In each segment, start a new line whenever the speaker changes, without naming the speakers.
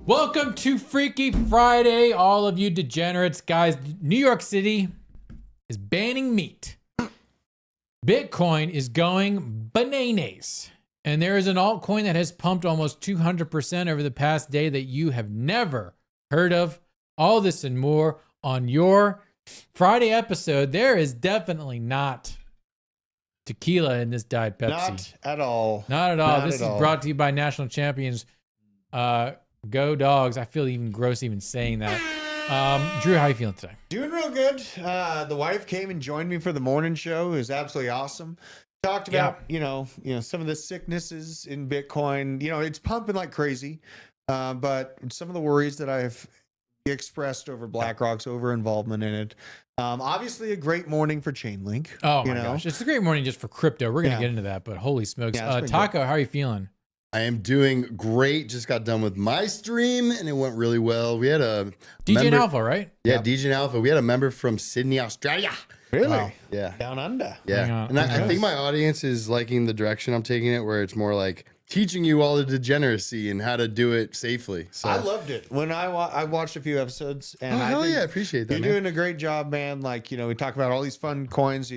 Welcome to Freaky Friday, all of you degenerates. Guys, New York City is banning meat. Bitcoin is going bananas. And there is an altcoin that has pumped almost 200% over the past day that you have never heard of. All this and more on your Friday episode. There is definitely not tequila in this Diet Pepsi.
Not at all.
Not at all. This is brought to you by National Champions. Go Dogs. I feel even gross even saying that. Drew, how are you feeling today?
Doing real good. The wife came and joined me for the morning show. It was absolutely awesome. Talked about, you know, some of the sicknesses in Bitcoin. You know, it's pumping like crazy. But some of the worries that I've expressed over BlackRock's over involvement in it. Obviously a great morning for Chainlink.
Oh my gosh. It's a great morning just for crypto. We're going to get into that, but holy smokes. Taco, how are you feeling?
I am doing great. Just got done with my stream and it went really well. We had a
DJ Alpha, right?
Yeah, DJ Alpha. We had a member from Sydney, Australia.
Really?
Wow. Yeah.
Down under.
Yeah. And I think my audience is liking the direction I'm taking it, where it's more like teaching you all the degeneracy and how to do it safely. So
I loved it when I watched a few episodes, and
I appreciate that.
You're doing a great job, man. Like, you know, we talk about all these fun coins.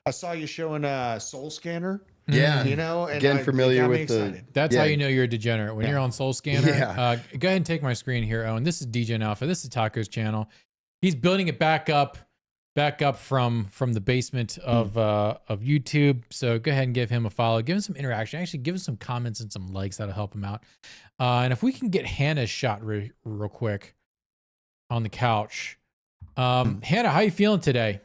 I saw you showing a Soul Scanner.
Yeah,
you know, and
getting familiar with
That's how you know you're a degenerate when you're on Soul Scanner. Yeah. Go ahead and take my screen here, Owen. This is DJ Alpha. This is Taco's channel. He's building it back up from the basement of YouTube. So go ahead and give him a follow. Give him some interaction. Actually, give him some comments and some likes. That'll help him out. And if we can get Hannah's shot real quick on the couch. Hannah, how you feeling today?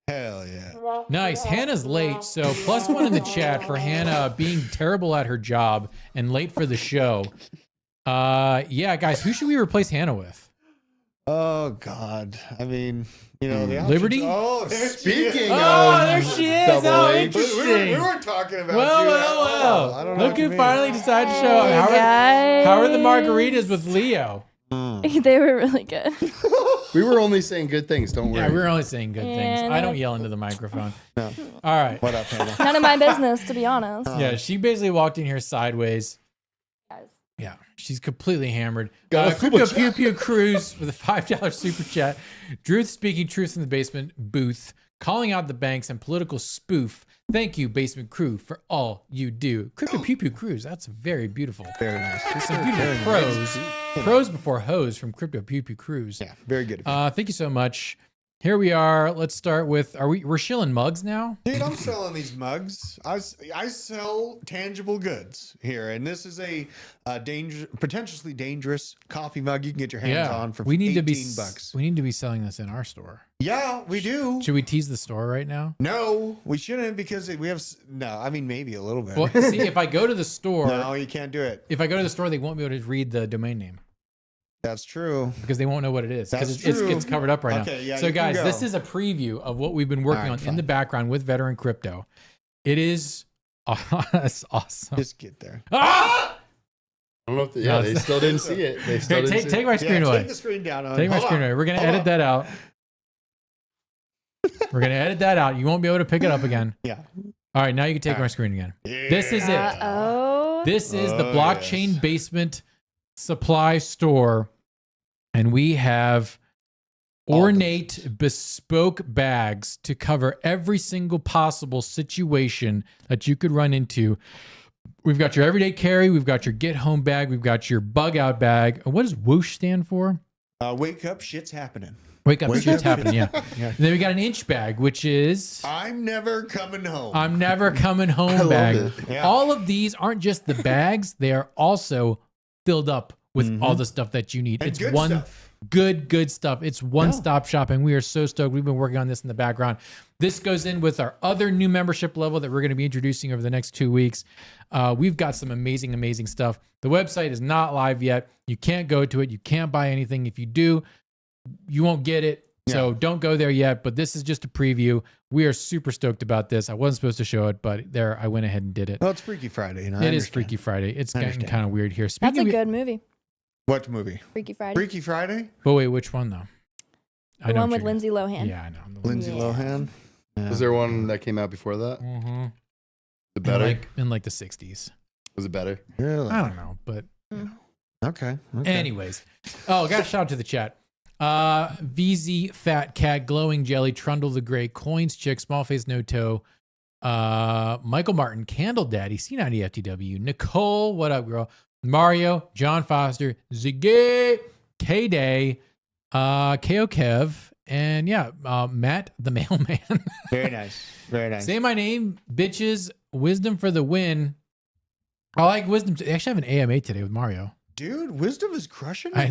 Hell yeah.
Nice. Hannah's late, so +1 in the chat for Hannah being terrible at her job and late for the show. Yeah, guys, who should we replace Hannah with?
Oh God. I mean, you know, the
Liberty?
Oh,
speaking
there she is. Oh, interesting.
We weren't talking about
well.
I don't know.
Look who finally decided to show up. How are the margaritas with Leo?
They were really good.
We were only saying good things, don't worry.
Yeah, we were only saying good things. I don't yell into the microphone. No. All right.
What up, Hannah?
None of my business, to be honest.
Yeah, she basically walked in here sideways.
Guys.
Yeah, she's completely hammered.
Got a
Crypto
super
Pew Pew Cruise with a $5 super chat. Drew speaking truth in the basement booth, calling out the banks and political spoof. Thank you, basement crew, for all you do. Crypto Pew Pew Cruise. That's very beautiful.
Very nice.
Just some beautiful pros. Pros before hoes from Crypto Pew Pew Cruise.
Yeah, very good.
Thank you so much. Here we are. Let's start with, we're shilling mugs now?
Dude, I'm selling these mugs. I sell tangible goods here, and this is a potentially dangerous coffee mug you can get your hands on for $18.
We need to be selling this in our store.
Yeah, we do.
Should we tease the store right now?
No, we shouldn't, because we have I mean, maybe a little bit.
Well, see, if I go to the store,
no, you can't do it.
If I go to the store, they won't be able to read the domain name.
That's true.
Because they won't know what it is. Because it's covered up right now.
Yeah,
so guys, this is a preview of what we've been working on in the background with Veteran Crypto. It is awesome.
Just get there.
Ah!
I don't know if they still didn't see it. They still didn't see
take my screen away.
Take the screen down.
Take my screen away. We're going to edit that out. We're going to edit that out. You won't be able to pick it up again.
Yeah.
All right, now you can take my screen again. Yeah. This is it. This is the blockchain basement supply store, and we have ornate bespoke bags to cover every single possible situation that you could run into. We've got your everyday carry, we've got your get home bag, we've got your bug out bag. What does whoosh stand for?
Wake up, shit's happening.
Wake up, shit's happening. Yeah. And then we got an inch bag, which is
I'm never coming home.
I'm never coming home bag.
Yeah.
All of these aren't just the bags, they are also filled up with all the stuff that you need.
And
it's
good
one
stuff.
Good stuff. It's one-stop shopping. We are so stoked. We've been working on this in the background. This goes in with our other new membership level that we're going to be introducing over the next 2 weeks. We've got some amazing stuff. The website is not live yet. You can't go to it. You can't buy anything. If you do, you won't get it. So don't go there yet, but this is just a preview. We are super stoked about this. I wasn't supposed to show it, but there I went ahead and did it.
Well, it's Freaky Friday. You know,
It is Freaky Friday. It's getting kind of weird here.
That's a good movie.
What movie?
Freaky Friday.
Freaky Friday?
But wait, which one though?
The one with Lindsay Lohan.
Yeah, I know.
Lindsay Lohan? Yeah.
Was there one that came out before that?
Mm-hmm.
Was it better?
In like the 60s.
Was it better?
Really?
I don't know, but
Okay.
anyways. Oh, got a shout out to the chat. VZ Fat Cat, Glowing Jelly, Trundle the Great, Coins Chick, Small Face No Toe, Michael Martin, Candle Daddy, C90FTW, Nicole, what up, girl? Mario, John Foster, Ziggy, K Day, KO Kev, and Matt the Mailman.
Very nice. Very nice.
Say my name, bitches. Wisdom for the win. I like wisdom. I actually have an AMA today with Mario.
Dude, Wisdom is crushing it.
I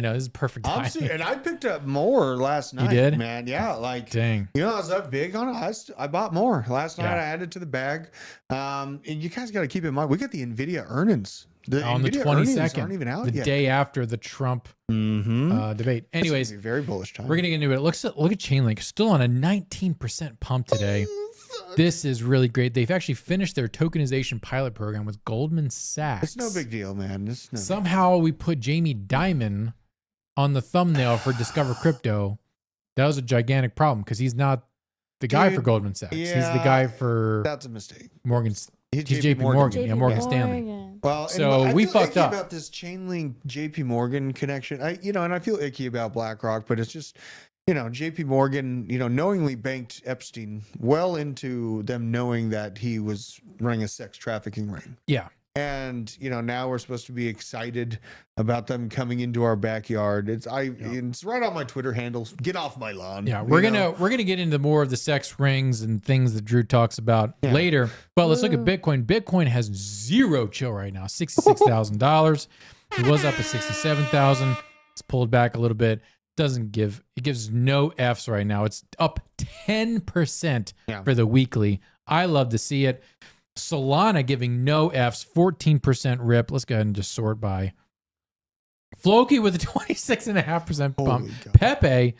know. This is perfect timing.
And I picked up more last night.
You did?
Man, yeah. Like,
Dang.
you know, I was up big on it. I bought more. Last night
Yeah.
I added to the bag. And you guys got to keep in mind, we got the NVIDIA earnings.
On the
NVIDIA earnings
22nd,
aren't even out
the
yet.
day after the Trump debate. Anyways,
It's gonna be very bullish time.
we're gonna get into it. Look at Chainlink, still on a 19% pump today. This is really great. They've actually finished their tokenization pilot program with Goldman Sachs.
It's no big deal, man. It's no
Somehow we put Jamie Dimon on the thumbnail for Discover Crypto. That was a gigantic problem because he's not the guy for Goldman Sachs. He's the guy for
that's a mistake.
Morgan's.
He's
JP Morgan. Yeah, Morgan Stanley.
Morgan.
Well,
So
I
we
feel
fucked
icky
up
about this Chainlink JP Morgan connection. And I feel icky about BlackRock, but it's just, JP Morgan, knowingly banked Epstein well into them knowing that he was running a sex trafficking ring.
Yeah.
And now we're supposed to be excited about them coming into our backyard. It's right on my Twitter handle. Get off my lawn.
Yeah, we're gonna get into more of the sex rings and things that Drew talks about later. But let's look at Bitcoin. Bitcoin has zero chill right now. $66,000. It was up at 67,000. It's pulled back a little bit. It gives no Fs right now. It's up 10% for the weekly. I love to see it. Solana giving no Fs, 14% rip. Let's go ahead and just sort by. Floki with a 26.5% bump. Pepe,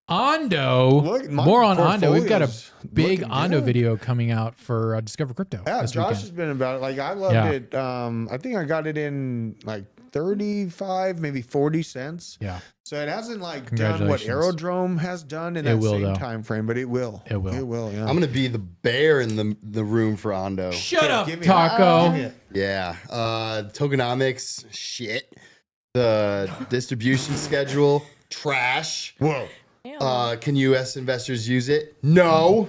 Ondo. More on Ondo. We've got a big Ondo video coming out for Discover Crypto.
Yeah,
this
Josh
weekend.
has been about it. Like, I loved it. I think I got it in like 35, maybe 40 cents.
Yeah.
So it hasn't done what Aerodrome has done in that same time frame, but it will. It will. Yeah.
I'm gonna be the bear in the room for Ondo.
Shut up, Taco.
Yeah. Tokenomics, shit. The distribution schedule, trash.
Whoa.
Can U.S. investors use it? No.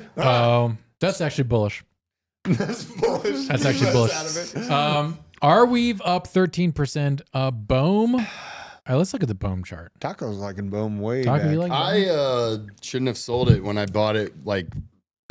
That's actually bullish.
That's bullish.
That's actually bullish. Arweave up 13%. Boom. All right, let's look at the Boom chart.
Taco's liking Boom way
Taco,
back.
you like
I shouldn't have sold it when I bought it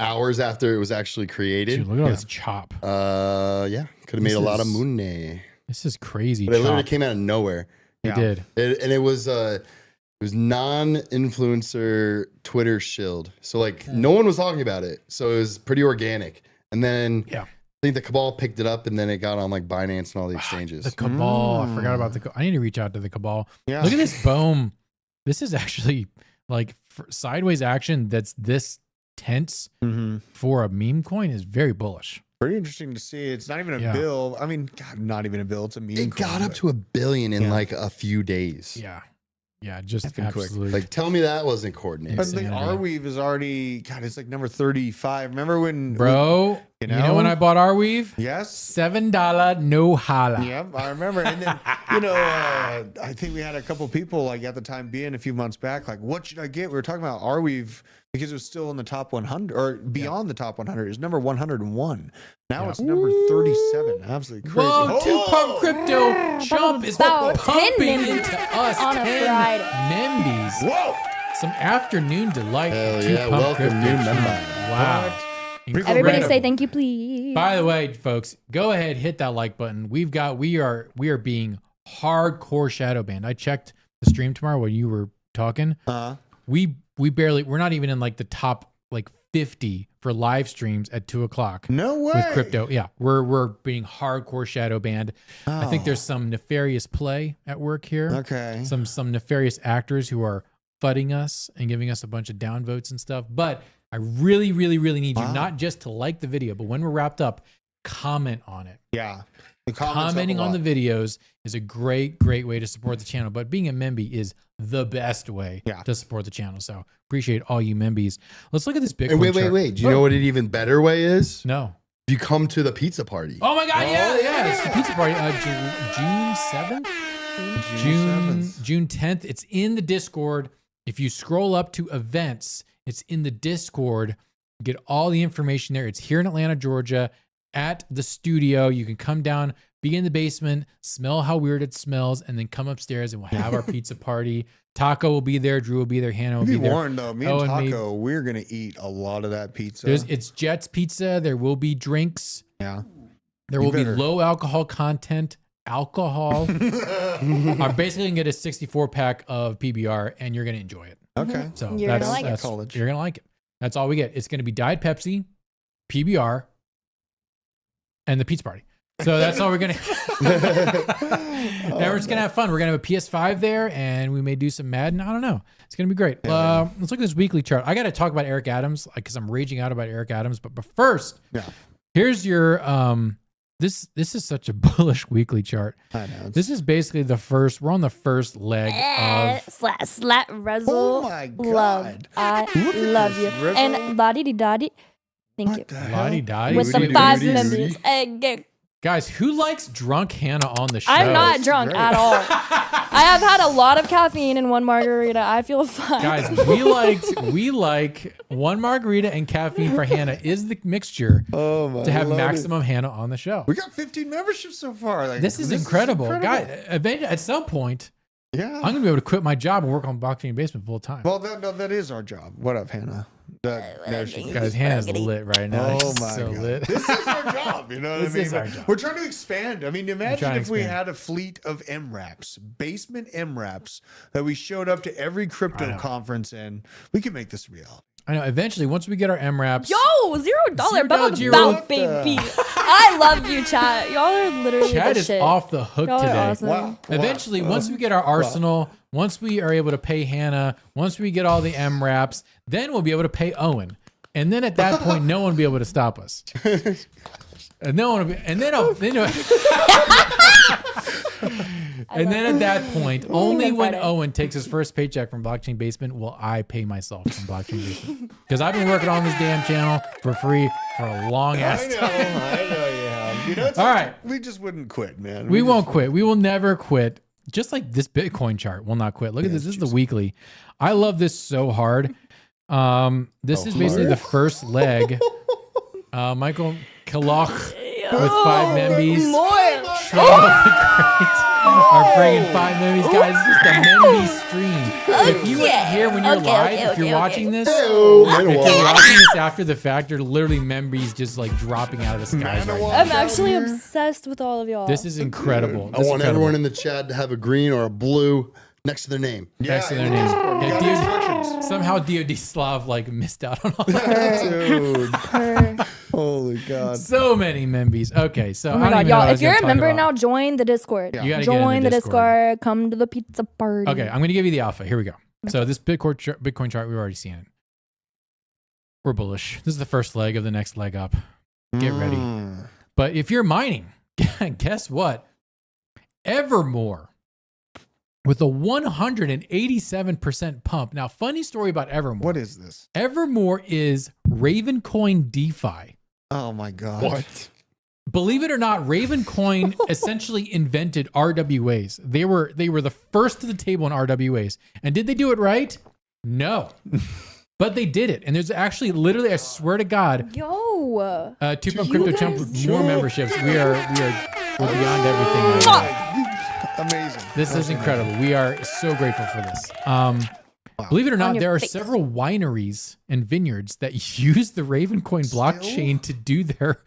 hours after it was actually created.
Dude, look at all this chop.
Yeah, could have made a lot of money.
This is crazy.
But it literally came out of nowhere.
It did.
And it was non-influencer Twitter shilled. So no one was talking about it. So it was pretty organic. And then I think the Cabal picked it up and then it got on Binance and all the exchanges.
The Cabal. I forgot about I need to reach out to the Cabal.
Yeah.
Look at this Boom. This is actually sideways action that's this tense for a meme coin is very bullish.
Pretty interesting to see. It's not even a bill. I mean, God, not even a bill. It's a meme.
It got up to $1 billion in a few days.
Yeah. Yeah, just
absolutely
quick.
Tell me that wasn't coordinated.
But the Arweave is already, God, it's number 35. Remember when,
bro? You know when I bought Arweave?
Yes,
$7 no holla.
Yep, I remember. And then I think we had a couple people at the time being a few months back, what should I get? We were talking about Arweave because it was still in the top 100 or beyond the top 100. It was number 101. Now it's number 37. Absolutely crazy.
Whoa, 2-pump crypto jump is
about
pumping
10
into us.
on a
10
Friday.
Membies.
Whoa!
Some afternoon delight.
Hell
for
yeah,
2-pump
welcome,
crypto
new
jump.
member.
Wow.
Everybody
Incredible.
say thank you, please.
By the way, folks, go ahead, hit that like button. We are being hardcore shadow banned. I checked the stream tomorrow when you were talking, we're not even in like the top like 50 for live streams at 2:00.
No way.
With crypto. Yeah. We're being hardcore shadow banned. I think there's some nefarious play at work here.
Okay.
Some nefarious actors who are fudding us and giving us a bunch of downvotes and stuff. But I really, really, really need you not just to like the video, but when we're wrapped up, comment on it.
Yeah.
Commenting on the videos is a great way to support the channel. But being a memby is the best way to support the channel. So appreciate all you membies. Let's look at this Bitcoin chart.
Wait. Do you know what an even better way is?
No.
If you come to the pizza party.
Oh my God, yeah. It's the pizza party. June 7th? June 10th. It's in the Discord. If you scroll up to events, it's in the Discord. Get all the information there. It's here in Atlanta, Georgia, at the studio. You can come down, be in the basement, smell how weird it smells, and then come upstairs and we'll have our pizza party. Taco will be there. Drew will be there. Hannah will be there.
Be warned though, me and Taco, we're going to eat a lot of that pizza.
It's Jets Pizza. There will be drinks.
Yeah.
There will be low alcohol content. Alcohol. I'm basically gonna get a 64 pack of PBR, and you're gonna enjoy it.
Okay.
So
you're gonna like it.
You're gonna like it. That's all we get. It's gonna be Diet Pepsi, PBR, and the pizza party. So that's all we're gonna. And we're just gonna have fun. We're gonna have a PS5 there, and we may do some Madden. I don't know. It's gonna be great. Let's look at this weekly chart. I got to talk about Eric Adams because I'm raging out about Eric Adams. But first, here's your This is such a bullish weekly chart.
I know.
This is basically we're on the first leg of
slap Rezzle.
Oh my God.
Love. I love you.
Rezzle.
And la-di-di-da-di. Thank you.
La-di-da-di.
With the 5 members.
Guys, who likes drunk Hannah on the show?
I'm not drunk at all. I have had a lot of caffeine and 1 margarita. I feel fine.
Guys, we like 1 margarita and caffeine for Hannah is the mixture to have maximum Hannah on the show.
We got 15 memberships so far. Like,
this is incredible. Guys, eventually, at some point, I'm going to be able to quit my job and work on Blockchain Basement full time.
Well, that is our job. What up, Hannah?
Guys, Hannah's lit right now.
Oh my
God.
Lit. This is our job. You know what I mean?
This is our job.
We're trying to expand. I mean, imagine if we had a fleet of MRAPs, basement MRAPs, that we showed up to every crypto conference in. We can make this reality.
I know. Eventually, once we get our MRAPs.
Yo, $0 bounce, baby. I love you, chat. Y'all are literally
Chat
the
is
shit.
off the hook
Y'all
today.
are awesome.
Wow.
Eventually, once we get our arsenal, once we are able to pay Hannah, once we get all the MRAPs, then we'll be able to pay Owen. And then at that point, no one will be able to stop us. And no one will be, and then at that point, only when Owen takes his first paycheck from Blockchain Basement will I pay myself from Blockchain Basement. Because I've been working on this damn channel for free for a long ass time.
I know you have. You know,
all right.
We just wouldn't quit, man.
We won't quit. We will never quit. Just like this Bitcoin chart will not quit. Look at this. This is the weekly. I love this so hard. This is basically the first leg. Michael Kalach with 5 members. Are bringing 5 members, guys. This is the Memby stream. If you weren't here when you're live, if you're watching this, if you're watching this after the fact, you're literally Members just like dropping out of the skies right now.
I'm actually obsessed with all of y'all.
This is incredible.
I want everyone in the chat to have a green or a blue next to their name.
Next to their name. Yeah, somehow DOD Slav like missed out on all that.
Dude. Holy God.
So many Members. Okay, so
oh my God, y'all, if you're a member now, join the Discord.
You gotta
join the Discord. Come to the pizza party.
Okay, I'm going to give you the alpha. Here we go. So this Bitcoin chart, we've already seen it. We're bullish. This is the first leg of the next leg up. Get ready. But if you're mining, guess what? Evermore with a 187% pump. Now, funny story about Evermore.
What is this?
Evermore is Ravencoin DeFi.
Oh my God.
What?
Believe it or not, Ravencoin essentially invented RWAs. They were the first to the table in RWAs. And did they do it right? No. But they did it. And there's actually literally, I swear to God,
yo,
2 Pump Crypto Chump with more memberships. We're beyond everything.
Amazing.
This is incredible. We are so grateful for this. Believe it or not, there are several wineries and vineyards that use the Ravencoin blockchain to do their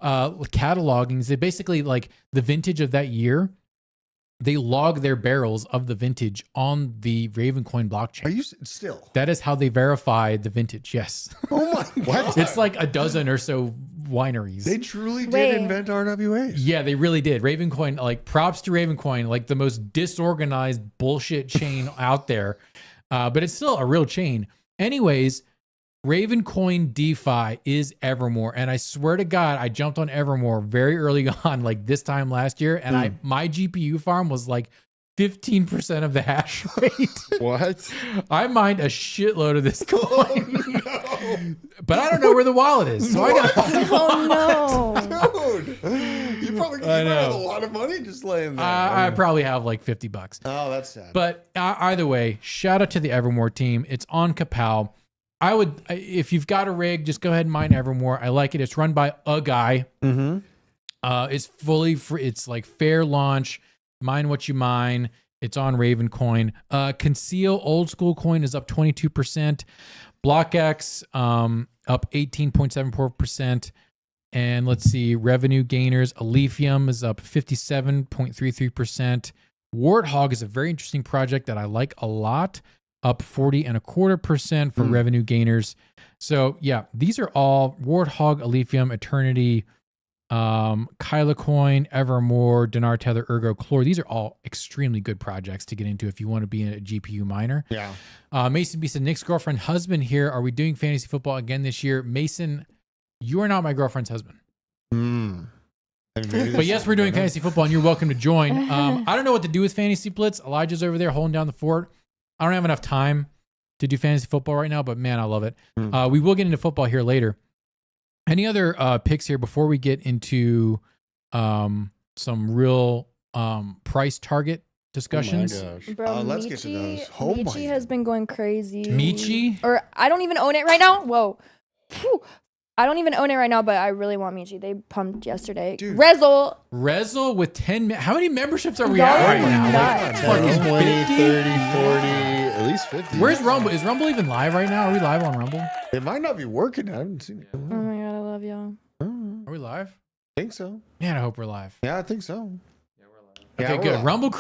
cataloging. They basically like the vintage of that year. they log their barrels of the vintage on the Ravencoin blockchain.
Are you still?
That is how they verify the vintage. Yes.
Oh my God.
It's like a dozen or so wineries.
They truly did
Wait.
invent RWAs.
Yeah, they really did. Ravencoin, like props to Ravencoin, like the most disorganized bullshit chain out there. But it's still a real chain. Anyways, Ravencoin DeFi is Evermore. And I swear to God, I jumped on Evermore very early on, like this time last year. And my GPU farm was like 15% of the hash rate.
What?
I mined a shitload of this coin. But I don't know where the wallet is. So I got to
Oh no.
Dude, you probably
I
have a
know.
lot of money just laying there.
I probably have like $50.
Oh, that's sad.
But either way, shout out to the Evermore team. It's on Kapow. I would, if you've got a rig, just go ahead and mine Evermore. I like it. It's run by a guy.
Mm-hmm.
It's fully free. It's like fair launch. Mine what you mine. It's on Ravencoin. Conceal old school coin is up 22%. BlockX up 18.74%. And let's see, revenue gainers. Alephium is up 57.33%. Warthog is a very interesting project that I like a lot. Up 40.25% for revenue gainers. So yeah, these are all Warthog, Alephium, Eternity, Kyla Coin, Evermore, Dinar Tether, Ergo, Chlor. These are all extremely good projects to get into if you want to be a GPU miner.
Yeah.
Mason B said, Nick's girlfriend husband here. Are we doing fantasy football again this year? Mason, you are not my girlfriend's husband. But yes, we're doing fantasy football and you're welcome to join. I don't know what to do with Fantasy Blitz. Elijah's over there holding down the fort. I don't have enough time to do fantasy football right now, but man, I love it. We will get into football here later. Any other picks here before we get into some real price target discussions?
Oh my gosh.
Bro,
let's get to those. Oh my
Michi has been going crazy.
Michi?
Or I don't even own it right now. Whoa. Phew. I don't even own it right now, but I really want Michi. They pumped yesterday.
Dude.
Rezzle with 10. How many memberships are we at right now? Like,
nuts.
fucking
20,
50?
30, 40, at least 50.
Where's Rumble? Is Rumble even live right now? Are we live on Rumble?
It might not be working. I haven't seen it.
Oh my God, I love y'all.
Are we live?
I think so.
Man, I hope we're live.
Yeah, I think so.
Okay,
we're
good.
live.
Rumble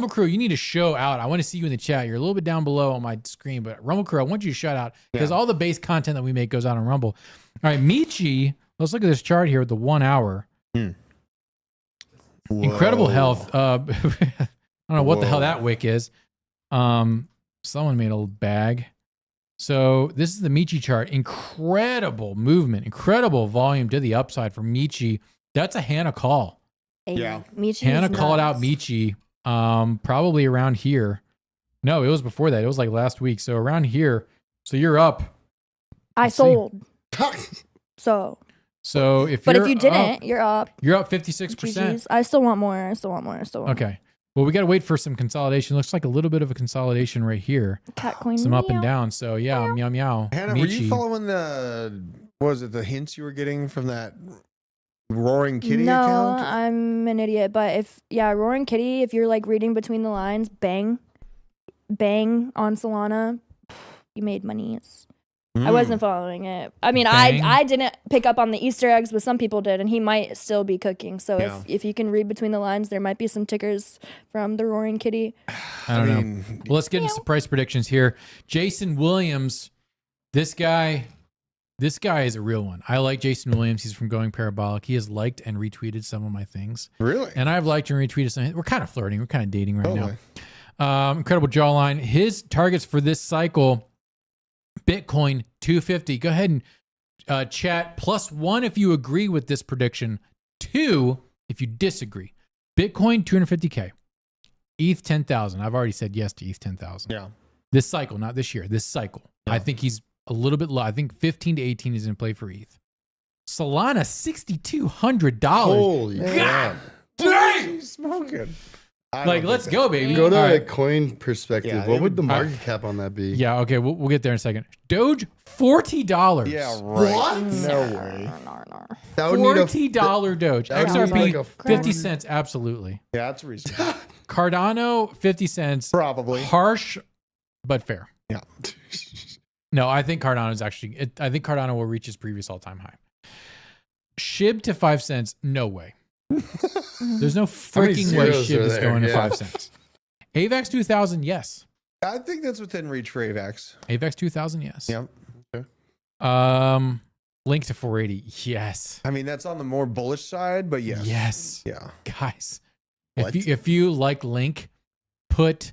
Crew, you need to show out. I want to see you in the chat. You're a little bit down below on my screen, but Rumble Crew, I want you to shout out because all the base content that we make goes out on Rumble. All right, Michi, let's look at this chart here with the 1 hour. Incredible health. I don't know what the hell that wick is. Someone made a bag. So this is the Michi chart. Incredible movement, incredible volume to the upside for Michi. That's a Hannah call.
Hey,
Yeah.
Michi
Hannah
is
called out
nuts.
Michi probably around here. No, it was before that. It was like last week. So around here. So you're up.
I
Let's see.
sold. So,
So if
but
you're
if you didn't, you're up.
you're up 56%.
GGs. I still want more. I still want more.
Okay. Well, we got to wait for some consolidation. Looks like a little bit of a consolidation right here.
Cat coin.
Some up and
meow.
down. So yeah, meow meow.
Hannah, were you
Michi.
following the hints you were getting from that Roaring Kitty
No,
account?
I'm an idiot. But Roaring Kitty, if you're like reading between the lines, bang on Solana, you made money. I wasn't following it. I mean,
Bang.
I didn't pick up on the Easter eggs, but some people did, and he might still be cooking. So
Yeah.
if you can read between the lines, there might be some tickers from the Roaring Kitty.
I don't know. Well, let's get into some price predictions here. Jason Williams, this guy is a real one. I like Jason Williams. He's from Going Parabolic. He has liked and retweeted some of my things.
Really?
And I've liked and retweeted some. We're kind of flirting. We're kind of dating right
Totally.
now. Incredible jawline. His targets for this cycle, Bitcoin 250. Go ahead and chat. +1 if you agree with this prediction. 2 if you disagree. Bitcoin 250K. ETH 10,000. I've already said yes to ETH 10,000.
Yeah.
This cycle, not this year. This cycle.
Yeah.
I think he's a little bit low. I think 15 to 18 is in play for ETH. Solana $6,200.
Holy
Yeah.
crap.
Dang! Smoking.
Like, let's go, baby.
Go to
All
a
right.
coin perspective.
Yeah,
What
it
would the
would-
market cap on that be?
Yeah, okay, we'll get there in a second. Doge, $40.
Yeah, right.
What?
No way.
That would need a
$40 Doge.
that would need
XRP,
like a
50 cents, absolutely.
Yeah, that's reasonable.
Cardano, 50 cents.
Probably.
Harsh, but fair.
Yeah.
No, I think Cardano is actually, I think Cardano will reach its previous all-time high. SHIB to 5 cents, no way. There's no
many
freaking way
zeros
shit
are
is
there?
going to
Yeah.
5 cents. AVAX 2000, yes.
I think that's within reach for AVAX.
AVAX 2000, yes.
Yep.
Link to 480, yes.
I mean, that's on the more bullish side, but yes.
Yes.
Yeah.
Guys,
What?
if you like Link, put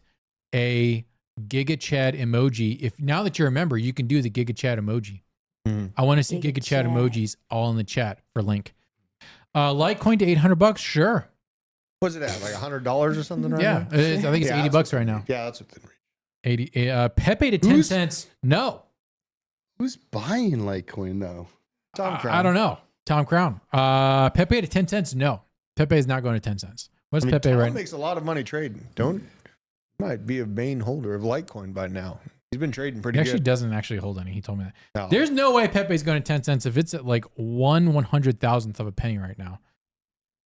a Giga Chad emoji. If now that you're a member, you can do the Giga Chad emoji.
Mhm.
I want to see
Giga
Giga Chad
Chad.
emojis all in the chat for Link. Litecoin to $800, sure.
What's it at? Like $100 or something right
Yeah,
now?
I think it's
Yeah,
$80 right now.
Yeah, that's within reach.
80. Pepe to 10
Who's-
cents, no.
Who's buying Litecoin though?
Tom Crown.
I don't know. Tom Crown. Pepe to 10 cents, no. Pepe is not going to 10 cents. What's
I mean,
Pepe
Tom
right now?
makes a lot of money trading. Might be a main holder of Litecoin by now. He's been trading
He
pretty
actually
good.
doesn't actually hold any. He told me that.
No.
There's no way Pepe's going to 10 cents if it's at like 1/100,000th of a penny right now.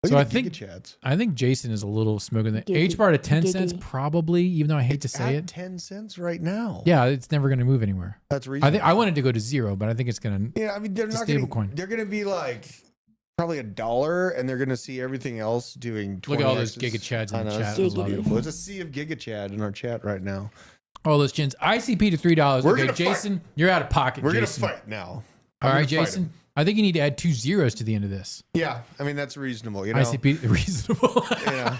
Look
so
at
I
the
think-
Giga Chads.
I think Jason is a little smoking that.
Giggy.
H bar to 10 cents,
Giggy.
probably, even though I hate to
It's
say
at
it.
10 cents right now.
Yeah, it's never going to move anywhere.
That's reasonable.
I think I wanted to go to 0, but I think it's going to.
Yeah, I mean, they're
It's a
not
stable
going
coin.
They're going to be like probably $1, and they're going to see everything else doing 20
Look at all those
X's.
Giga Chads
I
in the
know,
chat.
this is
I love it.
beautiful. It's a sea of Giga Chad in our chat right now.
All those chins. ICP to $3.
We're
Okay,
gonna fight.
Jason, you're out of pocket.
We're going to
Jason.
fight now.
All
I'm
right,
gonna fight
Jason.
him.
I think you need to add 2 zeros to the end of this.
Yeah, I mean, that's reasonable. You know,
ICP reasonable.
yeah.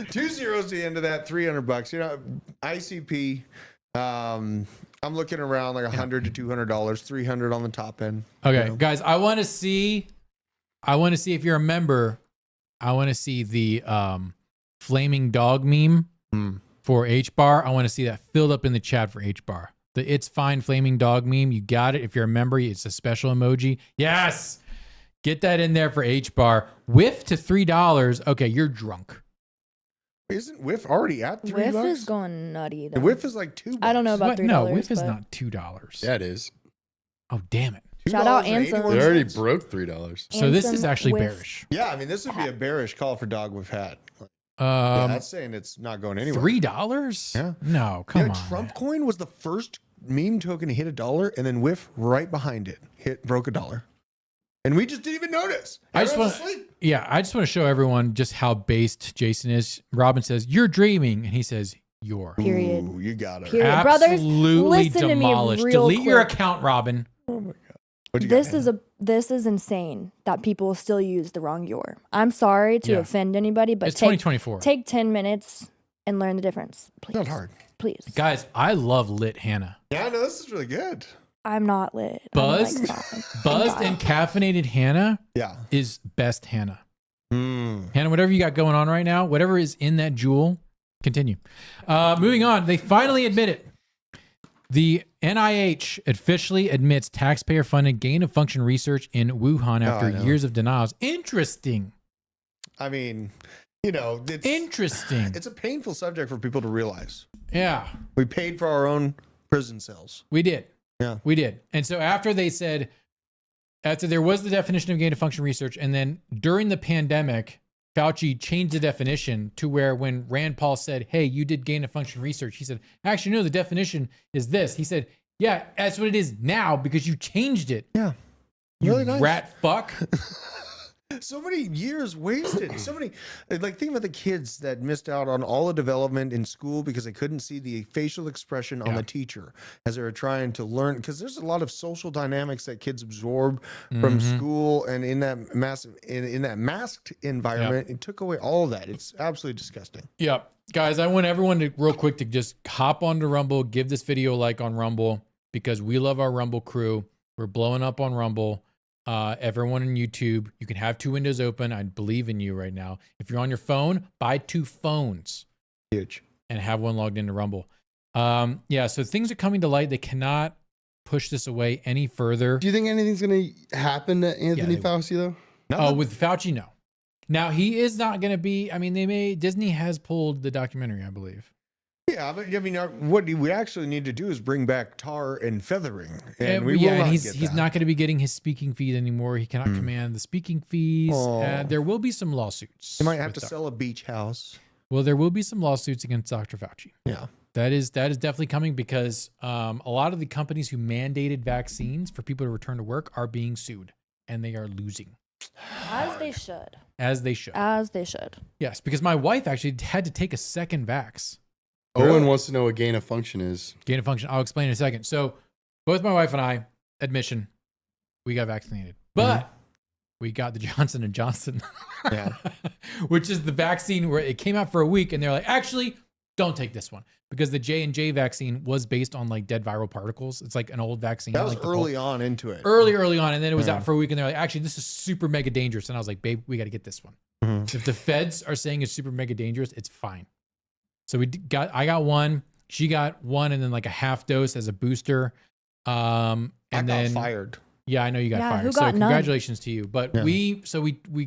2 zeros to the end of that, $300. You know, ICP. I'm looking around like $100 to $200, 300 on the top end.
Okay,
You know?
guys, I want to see if you're a member. I want to see the flaming dog meme for H bar. I want to see that filled up in the chat for H bar. The It's Fine flaming dog meme. You got it. If you're a member, it's a special emoji. Yes. Get that in there for H bar. Whiff to $3. Okay, you're drunk.
Isn't Whiff already at $3?
Whiff is going nutty.
The
Though.
Whiff is like $2.
I don't know about
What?
$3.
No, Whiff is
but
not $2.
Yeah, it is.
Oh, damn it.
Shout out
$2.81.
Ansem.
They already broke $3.
So this
Ansem
is actually
Whiff.
bearish.
Yeah, I mean, this would be a bearish call for Dog Whiff Hat. Yeah, that's saying it's not going anywhere.
$3?
Yeah.
No, come
You know,
on.
Trump coin was the first meme token to hit $1, and then Whiff right behind it broke $1. And we just didn't even notice.
I just
Everyone's
want,
asleep.
yeah, I just want to show everyone just how based Jason is. Robin says, "You're dreaming," and he says, "You're."
Period.
Ooh, you got it.
Period. Brothers,
Absolutely
listen to me
demolished.
real
Delete your
quick.
account, Robin.
Oh my God. What you got,
This is insane that people still use the wrong your. I'm sorry to
Yeah.
offend anybody, but
It's
take
2024,
take 10 minutes and learn the difference. Please.
Not hard.
Please.
guys. I love lit Hannah.
Yeah, I know this is really good.
I'm not lit.
Buzzed?
I'm like 5.
Buzzed and caffeinated Hannah
Yeah.
is best Hannah.
Mm.
Hannah, whatever you got going on right now, whatever is in that jewel, continue. Moving on, they finally admit it. The NIH officially admits taxpayer-funded gain-of-function research in Wuhan after
I know.
years of denials. Interesting.
I mean, you know,
Interesting.
it's a painful subject for people to realize.
Yeah,
We paid for our own prison cells.
we did.
Yeah.
We did. And so after they said, after there was the definition of gain-of-function research, and then during the pandemic, Fauci changed the definition to where when Rand Paul said, "Hey, you did gain-of-function research," he said, "Actually, no, the definition is this." He said, "Yeah, that's what it is now because you changed it."
Yeah.
You
Really nice.
rat fuck.
So many years wasted. So many, like, think about the kids that missed out on all the development in school because they couldn't see the facial expression on
Yeah.
the teacher as they were trying to learn. Because there's a lot of social dynamics that kids absorb from
Mhm.
school, and in that massive, in that masked environment, it took away all of that. It's absolutely disgusting.
Yep. Guys, I want everyone to real quick to just hop onto Rumble, give this video a like on Rumble because we love our Rumble crew. We're blowing up on Rumble. Everyone on YouTube, you can have 2 windows open. I believe in you right now. If you're on your phone, buy 2 phones
Huge.
and have one logged into Rumble. Yeah, so things are coming to light. They cannot push this away any further.
Do you think anything's going to happen to Anthony
they-
Fauci, though?
Oh, with Fauci, no. Now, he is not going to be, I mean, Disney has pulled the documentary, I believe.
Yeah, but I mean, what we actually need to do is bring back tar and feathering, and we will
yeah,
not
and
get
he's
that.
not going to be getting his speaking fees anymore. He cannot command the speaking fees.
Aw.
There will be some lawsuits.
He might have
with
to sell a beach house.
Well, there will be some lawsuits against Dr. Fauci.
Yeah.
That is definitely coming because a lot of the companies who mandated vaccines for people to return to work are being sued, and they are losing.
As they should.
as they should.
As they should.
Yes, because my wife actually had to take a second vax.
Owen wants to know what gain of function is.
Gain of function. I'll explain in a second. So both my wife and I, admission, we got vaccinated, but we got the Johnson & Johnson, which is the vaccine where it came out for a week and they're like, actually, don't take this one because the J&J vaccine was based on like dead viral particles. It's like an old vaccine.
That was
like
early on into it.
Early on. And then it was out for a week and they're like, actually, this is super mega dangerous. And I was like, babe, we got to get this one. If the feds are saying it's super mega dangerous, it's fine. So I got one, she got one, and then like a half dose as a booster. And
I
then
got fired.
Yeah, I know you got fired.
Who
So
got none?
congratulations to you. But we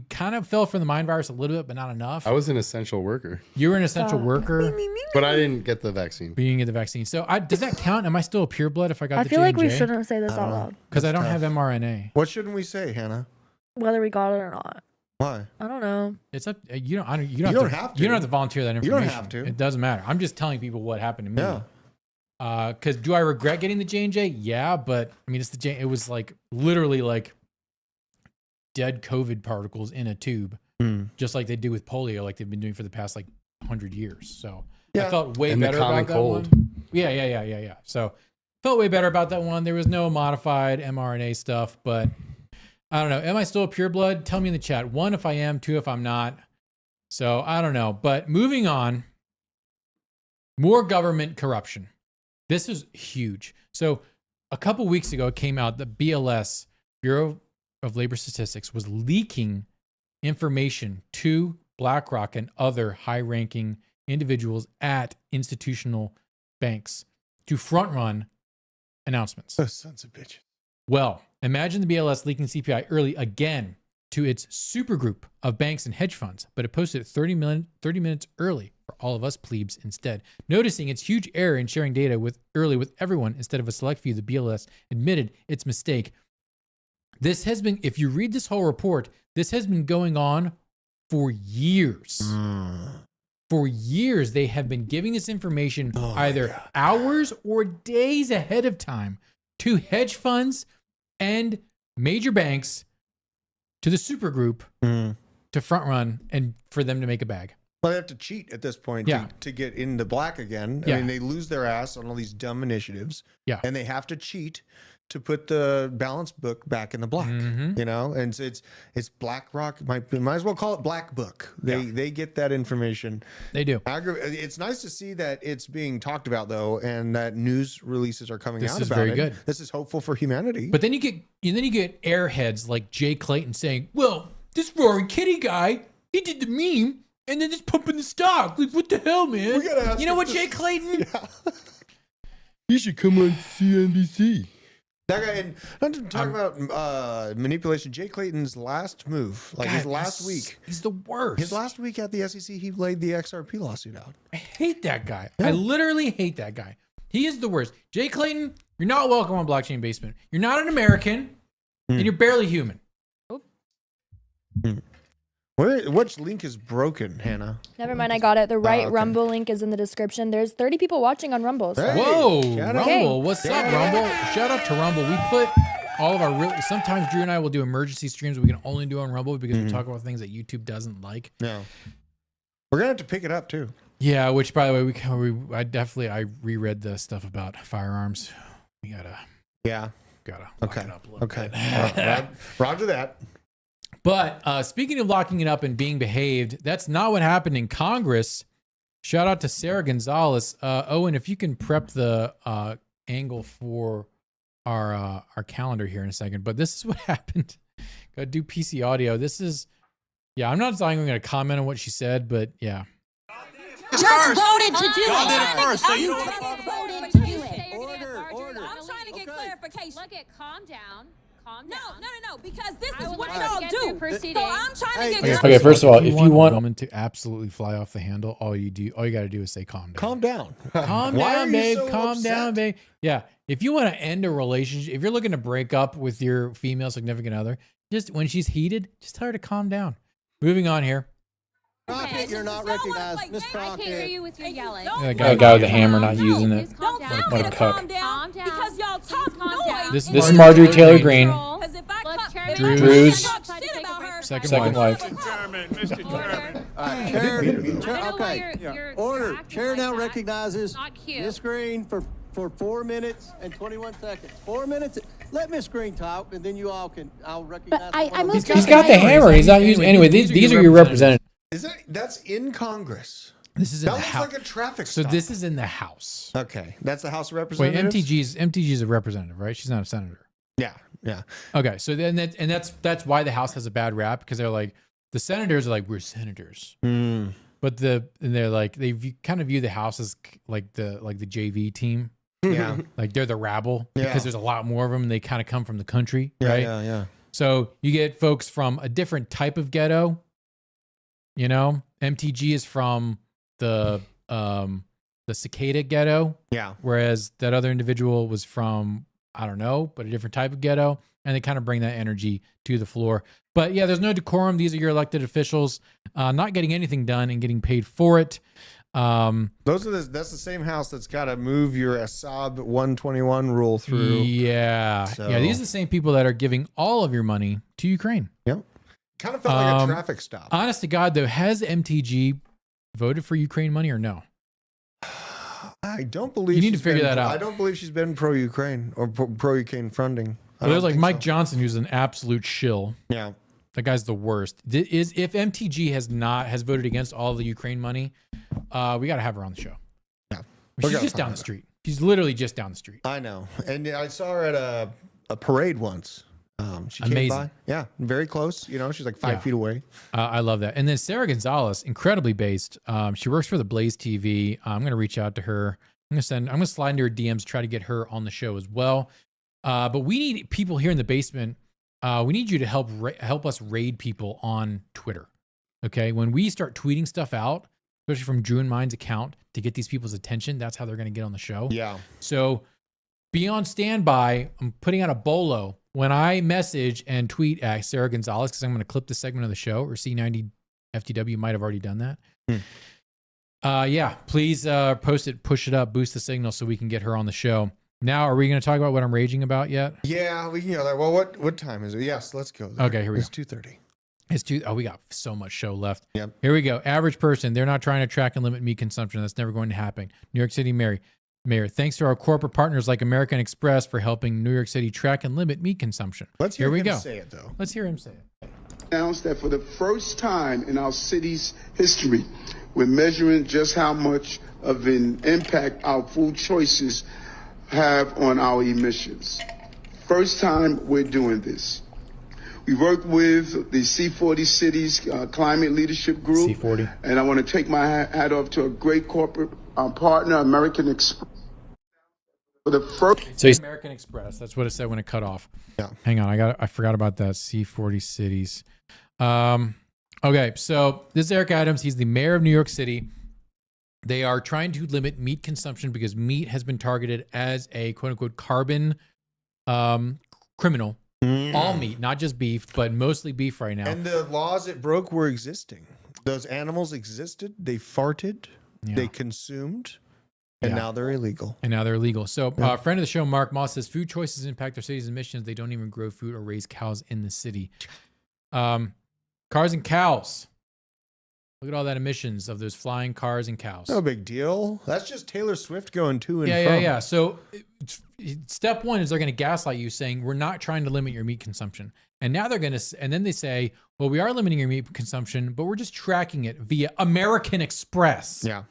kind of fell for the mind virus a little bit, but not enough.
I was an essential worker,
You were an essential worker,
but I didn't get the vaccine.
but you didn't get the vaccine. So does that count? Am I still a pureblood if I got
I
the
feel like we
J&J?
shouldn't say this out loud.
Because I don't
tough.
have mRNA.
What shouldn't we say, Hannah?
Whether we got it or not.
Why?
I don't know.
It's up. You don't have to. You don't have to volunteer that
You
information.
don't have to.
It doesn't matter. I'm just telling people what happened to me.
Yeah.
Because do I regret getting the J&J? Yeah, but I mean, it was like literally like dead COVID particles in a tube, just like they do with polio, like they've been doing for the past like 100 years. So I felt way
And the
better
common
about that
cold.
one. Yeah. So felt way better about that one. There was no modified mRNA stuff, but I don't know. Am I still a pureblood? Tell me in the chat. 1 if I am, 2 if I'm not. So I don't know. But moving on, more government corruption. This is huge. So a couple weeks ago, it came out that BLS, Bureau of Labor Statistics, was leaking information to BlackRock and other high-ranking individuals at institutional banks to front-run announcements.
Those sons of bitches.
Well, imagine the BLS leaking CPI early again to its supergroup of banks and hedge funds, but it posted it 30 minutes early for all of us plebes instead. Noticing its huge error in sharing data early with everyone instead of a select few, the BLS admitted its mistake. This has been, if you read this whole report, this has been going on for years. For years, they have been giving this information either hours or days ahead of time to hedge funds and major banks, to the supergroup to front run and for them to make a bag.
Well, they have to cheat at this point to get into black again. I mean, they lose their ass on all these dumb initiatives.
Yeah.
And they have to cheat to put the balance book back in the black, you know? And so it's BlackRock. Might as well call it Black Book. They get that information.
They do.
It's nice to see that it's being talked about, though, and that news releases are coming out about it.
This is very good.
This is hopeful for humanity.
But then you get airheads like Jay Clayton saying, well, this roaring kitty guy, he did the meme and then just pumping the stock. Like, what the hell, man?
We gotta ask
You know
him
what,
this-
Jay Clayton?
You should come on CNBC.
That guy, and not to talk about manipulation. Jay Clayton's last move, like his
God,
last week,
He's the worst.
his last week at the SEC, he laid the XRP lawsuit out.
I hate that guy. I literally hate that guy. He is the worst. Jay Clayton, you're not welcome on Blockchain Basement. You're not an American, and you're barely human.
Which link is broken, Hannah?
Never mind, I got it. The right
okay.
Rumble link is in the description. There's 30 people watching on Rumble. So.
Hey,
Whoa,
shout out.
Rumble. What's up, Rumble? Shout out to Rumble. We put all of our sometimes Drew and I will do emergency streams we can only do on Rumble because we talk about things that YouTube doesn't like.
No, we're gonna have to pick it up too.
Yeah, which by the way, I reread the stuff about firearms. We gotta lock it up a little bit.
Roger that.
But speaking of locking it up and being behaved, that's not what happened in Congress. Shout out to Sarah Gonzalez. Owen, if you can prep the angle for our calendar here in a second. But this is what happened. Gotta do PC audio. This is, I'm not saying I'm going to comment on what she said, but yeah.
Just voted to do it.
Y'all did it first, so you don't
Just
want to
voted to do it.
I'm trying to get clarification.
Look at, calm down. Calm
No,
down.
because this
I
is
would
what
like
y'all
to get
do.
through proceedings.
So I'm trying to get
Okay, first of all, if you want a woman to absolutely fly off the handle, all you got to do is say calm down.
Calm down.
Calm
Why
down,
are you
babe.
so
Calm
upset?
down, babe. Yeah. If you want to end a relationship, if you're looking to break up with your female significant other, just when she's heated, just tell her to calm down. Moving on here.
Okay,
You're not
y'all wanna
recognized,
play
Miss
games?
I can't hear
Crockett.
you with your yelling.
That guy with the hammer not using it.
Please calm
Don't
down.
tell
What
me
a
to
cuck.
calm down,
Calm down.
because y'all talk
Calm
noise.
down.
This
and
is
y'all
Marjorie
talk
Taylor
shit.
Greene.
Because if I
Look,
talk
Chairman,
shit
Drew's-
about her,
Second wife.
Order.
Okay. Order. Chair now recognizes
Not cute.
Miss Green for 4 minutes and 21 seconds. 4 minutes. Let Miss Green talk, and then you all can. I'll recognize.
I
one of
moved
you.
to
He's got the hammer. He's not using. Anyway, these are your representatives.
That's in Congress?
This is in
That
the
looks
house.
like a traffic
So
stop.
this is in the House.
Okay, that's the House of
Wait,
Representatives.
MTG's a representative, right? She's not a senator.
Yeah, yeah.
Okay, so then that's why the House has a bad rap, because they're like, the senators are like, we're senators, but they're like, kind of view the House as like the JV team.
Yeah,
Like they're the rabble,
Yeah.
because there's a lot more of them and they kind of come from the country,
yeah,
right?
yeah.
So you get folks from a different type of ghetto. You know, MTG is from the cicada ghetto,
Yeah.
whereas that other individual was from, I don't know, but a different type of ghetto, and they kind of bring that energy to the floor. But yeah, there's no decorum. These are your elected officials, not getting anything done and getting paid for it.
That's the same House that's got to move your Assad 121 rule through.
Yeah,
So-
yeah. These are the same people that are giving all of your money to Ukraine.
Yep. Kind of felt like a traffic stop.
Honest to God, though, has MTG voted for Ukraine money or no?
I don't believe
You need to
she's
figure
been-
that out.
I don't believe she's been pro-Ukraine or pro-Ukraine funding. I
Well, there's
don't
like
think
Mike
so.
Johnson, who's an absolute shill.
Yeah.
That guy's the worst. If MTG has voted against all the Ukraine money, we got to have her on the show.
Yeah.
She's
gotta
just
find
down
that
the
out.
street. She's literally just down the street.
I know. And I saw her at a parade once. She came
Amazing.
by. Yeah. Very close. You know, she's like 5
Yeah.
feet away.
I love that. And then Sarah Gonzalez, incredibly based. She works for the Blaze TV. I'm going to reach out to her. I'm going to slide into her DMs, try to get her on the show as well. But we need people here in the basement. We need you to help us raid people on Twitter. Okay. When we start tweeting stuff out, especially from Drew and Mine's account, to get these people's attention, that's how they're going to get on the show.
Yeah.
So be on standby. I'm putting out a bolo when I message and tweet at Sarah Gonzalez, because I'm going to clip this segment of the show, or C90 FTW might have already done that. Yeah, please post it, push it up, boost the signal so we can get her on the show. Now, are we going to talk about what I'm raging about yet?
Yeah, we can go there. Well, what time is it? Yes, let's go there.
Okay, here we
It's
go.
2:30.
We got so much show left.
Yep.
Here we go. Average person, they're not trying to track and limit meat consumption. That's never going to happen. New York City Mayor, thanks to our corporate partners like American Express for helping New York City track and limit meat consumption.
Let's hear
Here we
him
go.
say it, though.
Let's hear him say it.
Announced that for the first time in our city's history, we're measuring just how much of an impact our food choices have on our emissions. First time we're doing this. We work with the C40 Cities Climate Leadership Group.
C40.
And I want to take my hat off to a great corporate partner, American Express. For the first
So he's American Express. That's what it said when it cut off.
Yeah.
Hang on, I forgot about that. C40 Cities. Okay, so this is Eric Adams. He's the mayor of New York City. They are trying to limit meat consumption because meat has been targeted as a quote unquote carbon criminal. All meat, not just beef, but mostly beef right now.
And the laws it broke were existing. Those animals existed. They farted.
Yeah.
They consumed. And
Yeah.
now they're illegal.
And now they're illegal. So, friend of the show, Mark Moss says food choices impact their city's emissions. They don't even grow food or raise cows in the city. Cars and cows. Look at all that emissions of those flying cars and cows.
No big deal. That's just Taylor Swift going to and
Yeah,
from.
yeah, yeah. So, step one is they're going to gaslight you, saying we're not trying to limit your meat consumption. And now they're going to, and then they say, well, we are limiting your meat consumption, but we're just tracking it via American Express.
Yeah.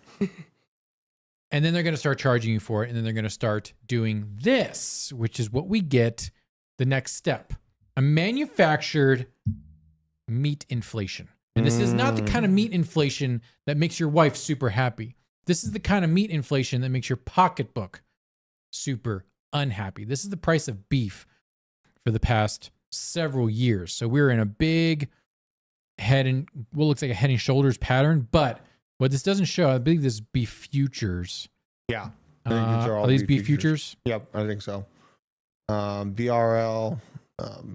And then they're going to start charging you for it. And then they're going to start doing this, which is what we get the next step: a manufactured meat inflation. And this is not the kind of meat inflation that makes your wife super happy. This is the kind of meat inflation that makes your pocketbook super unhappy. This is the price of beef for the past several years. So we're in a big head and what looks like a head and shoulders pattern. But what this doesn't show, I believe this is beef futures.
Yeah. I think these
Are these beef futures?
Yep, I think so. BRL.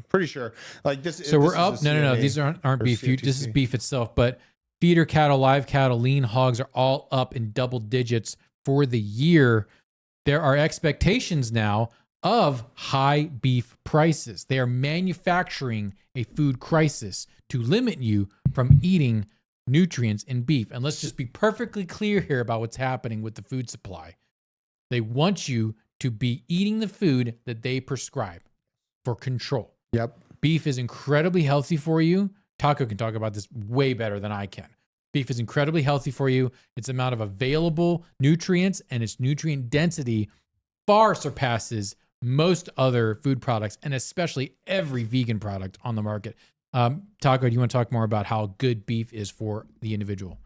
Pretty sure. Like this.
So
this
we're
is
up.
a
No.
CNA
These aren't
or
beef futures. This is
CFTC.
beef itself. But feeder cattle, live cattle, lean hogs are all up in double digits for the year. There are expectations now of high beef prices. They are manufacturing a food crisis to limit you from eating nutrients in beef. And let's just be perfectly clear here about what's happening with the food supply. They want you to be eating the food that they prescribe for control.
Yep.
Beef is incredibly healthy for you. Taco can talk about this way better than I can. Beef is incredibly healthy for you. Its amount of available nutrients and its nutrient density far surpasses most other food products, and especially every vegan product on the market. Taco, do you want to talk more about how good beef is for the individual?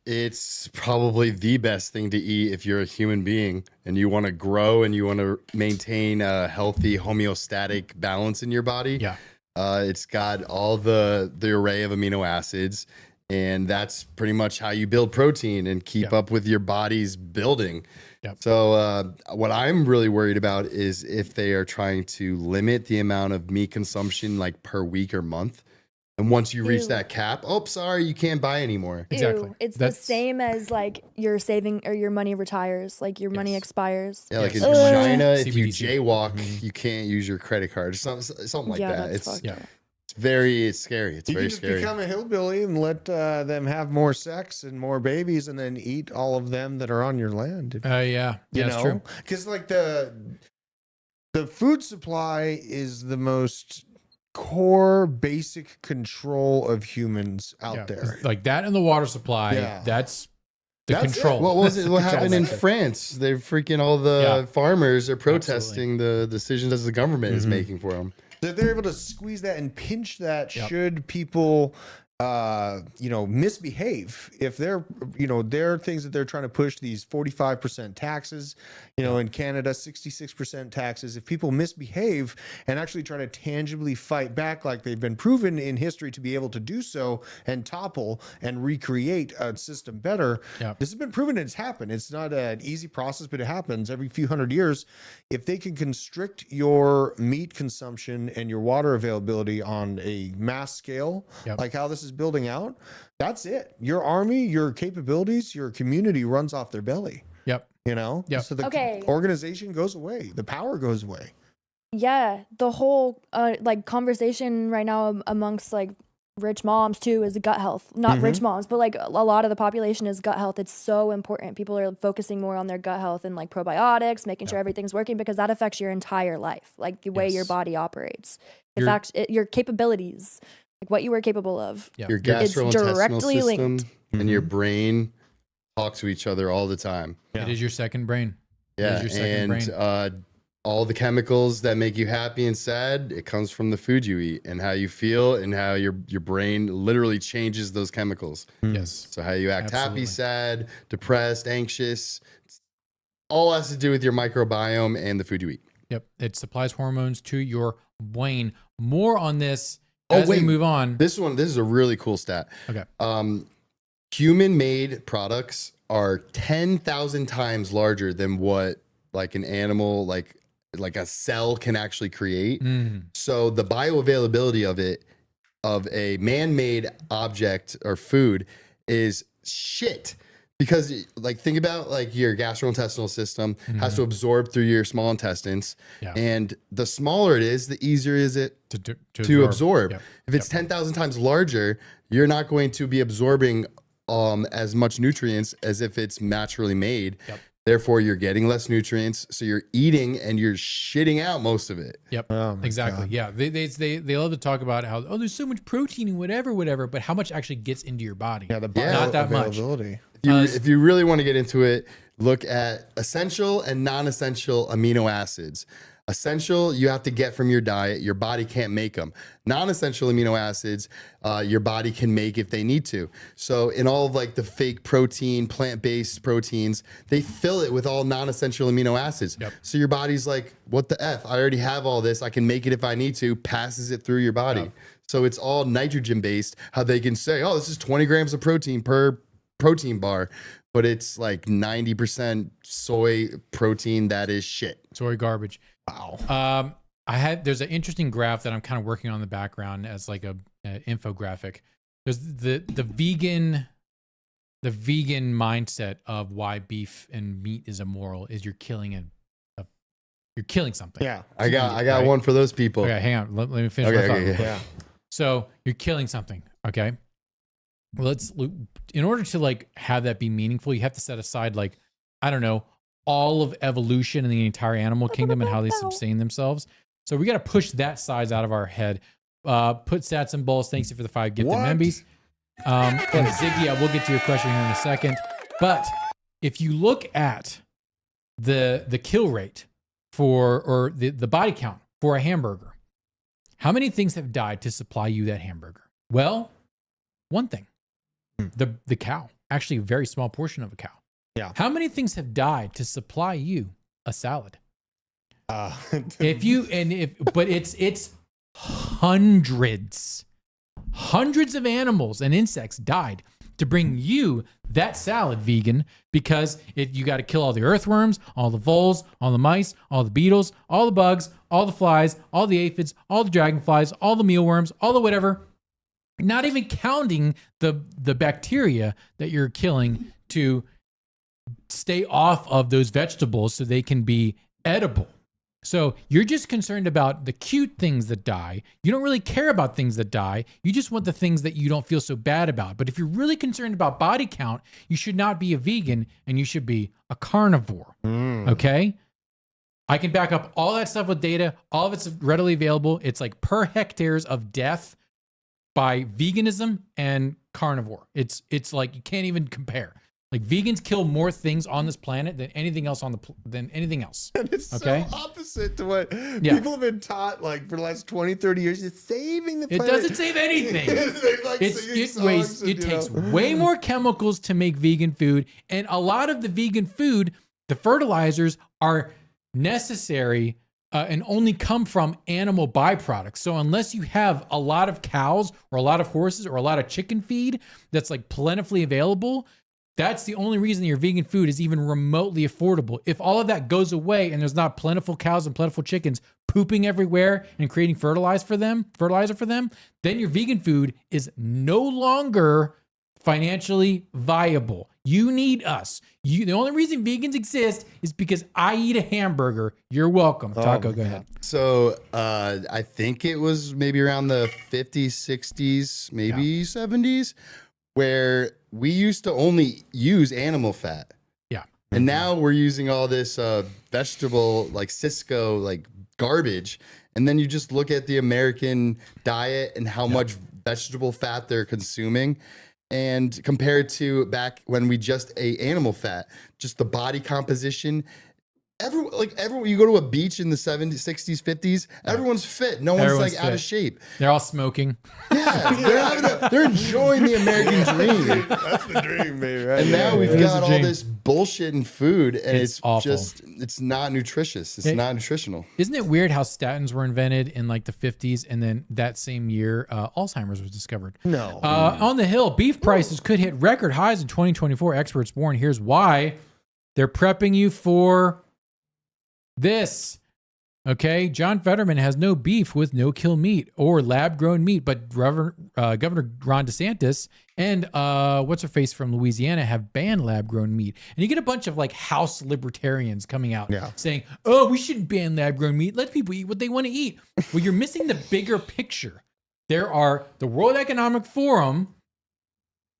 It's probably the best thing to eat if you're a human being and you want to grow and you want to maintain a healthy homeostatic balance in your body.
Yeah.
It's got all the array of amino acids, and that's pretty much how you build protein and keep up with your body's building.
Yep.
So what I'm really worried about is if they are trying to limit the amount of meat consumption like per week or month. And once you reach that cap, oh, sorry, you can't buy anymore.
Exactly.
Ew. It's the same as like your saving or your money retires, like your money expires.
Yeah, like in
Yes.
China, if you
CBDC.
jaywalk, you can't use your credit card. Something like that.
That's
It's
fucked up.
it's scary. It's
You
very
can just
scary.
become a hillbilly and let them have more sex and more babies, and then eat all of them that are on your land.
Yeah, that's true.
Because like the food supply is the most core basic control of humans out there.
Like that and the water supply, that's the
That's
control.
What was it? What happened in
Exactly.
France? They're freaking all the farmers are protesting the decisions that the government is making for them.
They're able to squeeze that and pinch that should people misbehave. If they're, there are things that they're trying to push, these 45% taxes, in Canada, 66% taxes. If people misbehave and actually try to tangibly fight back, like they've been proven in history to be able to do so and topple and recreate a system better, this has been proven it's happened. It's not an easy process, but it happens every few hundred years. If they can constrict your meat consumption and your water availability on a mass scale, like how this is building out, that's it. Your army, your capabilities, your community runs off their belly.
Yep.
So the organization goes away. The power goes away.
Yeah, the whole like conversation right now amongst like rich moms too is gut health. Not rich moms, but like a lot of the population is gut health. It's so important. People are focusing more on their gut health and like probiotics, making sure everything's working, because that affects your entire life, like the way your body operates. In fact, your capabilities, like what you are capable of.
Your
It's
gastrointestinal
directly
system
linked.
and your brain talk to each other all the time.
It is your second brain.
Yeah,
It is your second brain.
All the chemicals that make you happy and sad, it comes from the food you eat and how you feel and how your brain literally changes those chemicals.
Yes.
So how you act
Absolutely.
happy, sad, depressed, anxious, all has to do with your microbiome and the food you eat.
Yep. It supplies hormones to your brain. More on this as we move on.
This is a really cool stat.
Okay.
Human-made products are 10,000 times larger than what like an animal, like a cell can actually create. So the bioavailability of a man-made object or food is shit. Because like think about like your gastrointestinal system has to absorb through your small intestines, and the smaller it is, the easier is it to absorb.
Yep.
If it's 10,000 times larger, you're not going to be absorbing as much nutrients as if it's naturally made. Therefore, you're getting less nutrients, so you're eating and you're shitting out most of it.
Yep.
Oh my
Exactly.
God.
Yeah. They love to talk about how there's so much protein and whatever, but how much actually gets into your body?
Yeah, the
Not that much.
bioavailability.
If you really want to get into it, look at essential and non-essential amino acids. Essential, you have to get from your diet. Your body can't make them. Non-essential amino acids, your body can make if they need to. So in all of like the fake protein, plant-based proteins, they fill it with all non-essential amino acids. So your body's like, what the F? I already have all this. I can make it if I need to, passes it through your body. So it's all nitrogen-based, how they can say, oh, this is 20 grams of protein per protein bar, but it's like 90% soy protein. That is shit.
Soy garbage.
Wow.
There's an interesting graph that I'm kind of working on in the background as like a infographic. There's the vegan mindset of why beef and meat is immoral is you're killing you're killing something.
Yeah.
I got
Right.
one for those people.
Okay, hang on. Let me finish
Okay,
my thought.
okay,
real quick.
Yeah.
So you're killing something. Okay. Well, in order to like have that be meaningful, you have to set aside like, I don't know, all of evolution and the entire animal kingdom and how they sustain themselves. So we got to push that size out of our head. Put stats and balls. Thanks for the 5 gifted
What?
membies. And Ziggy, I will get to your question here in a second. But if you look at the kill rate or the body count for a hamburger, how many things have died to supply you that hamburger? Well, one thing, the cow. Actually, a very small portion of a cow.
Yeah.
How many things have died to supply you a salad?
Uh,
But it's hundreds of animals and insects died to bring you that salad, vegan, because you got to kill all the earthworms, all the voles, all the mice, all the beetles, all the bugs, all the flies, all the aphids, all the dragonflies, all the mealworms, all the whatever. Not even counting the bacteria that you're killing to stay off of those vegetables so they can be edible. So you're just concerned about the cute things that die. You don't really care about things that die. You just want the things that you don't feel so bad about. But if you're really concerned about body count, you should not be a vegan and you should be a carnivore. Okay? I can back up all that stuff with data. All of it's readily available. It's like per hectares of death by veganism and carnivore. It's like you can't even compare. Like vegans kill more things on this planet than anything else than anything else.
And it's
Okay?
so opposite to what
Yeah.
people have been taught like for the last 20, 30 years. It's saving the
It
planet.
doesn't save anything.
They like singing songs and,
It
you
takes
know.
way more chemicals to make vegan food, and a lot of the vegan food, the fertilizers are necessary and only come from animal byproducts. So unless you have a lot of cows or a lot of horses or a lot of chicken feed that's like plentifully available, that's the only reason your vegan food is even remotely affordable. If all of that goes away and there's not plentiful cows and plentiful chickens pooping everywhere and creating fertilizer for them, then your vegan food is no longer financially viable. You need us. The only reason vegans exist is because I eat a hamburger. You're welcome. Taco, go ahead.
So I think it was maybe around the 50s, 60s, maybe 70s, where we used to only use animal fat.
Yeah.
And now we're using all this vegetable, like Cisco, like garbage. And then you just look at the American diet and how much vegetable fat they're consuming. And compared to back when we just ate animal fat, just the body composition. Everyone, you go to a beach in the 70s, 60s, 50s, everyone's fit. No one's
Everyone's
like out of
fit.
shape.
They're all smoking.
Yeah, they're enjoying the American dream.
That's the dream, baby. Right?
And now we've
It is
got
a
all
dream.
this bullshit in food, and
It's
it's
awful.
it's not nutritious. It's not nutritional.
Isn't it weird how statins were invented in like the 50s and then that same year Alzheimer's was discovered?
No.
On the Hill, beef prices could hit record highs in 2024. Experts warn. Here's why. They're prepping you for this. Okay, John Fetterman has no beef with no-kill meat or lab-grown meat, but Governor Ron DeSantis and what's-her-face from Louisiana have banned lab-grown meat. And you get a bunch of like House libertarians coming out saying, oh, we shouldn't ban lab-grown meat. Let people eat what they want to eat. Well, you're missing the bigger picture. There are the World Economic Forum,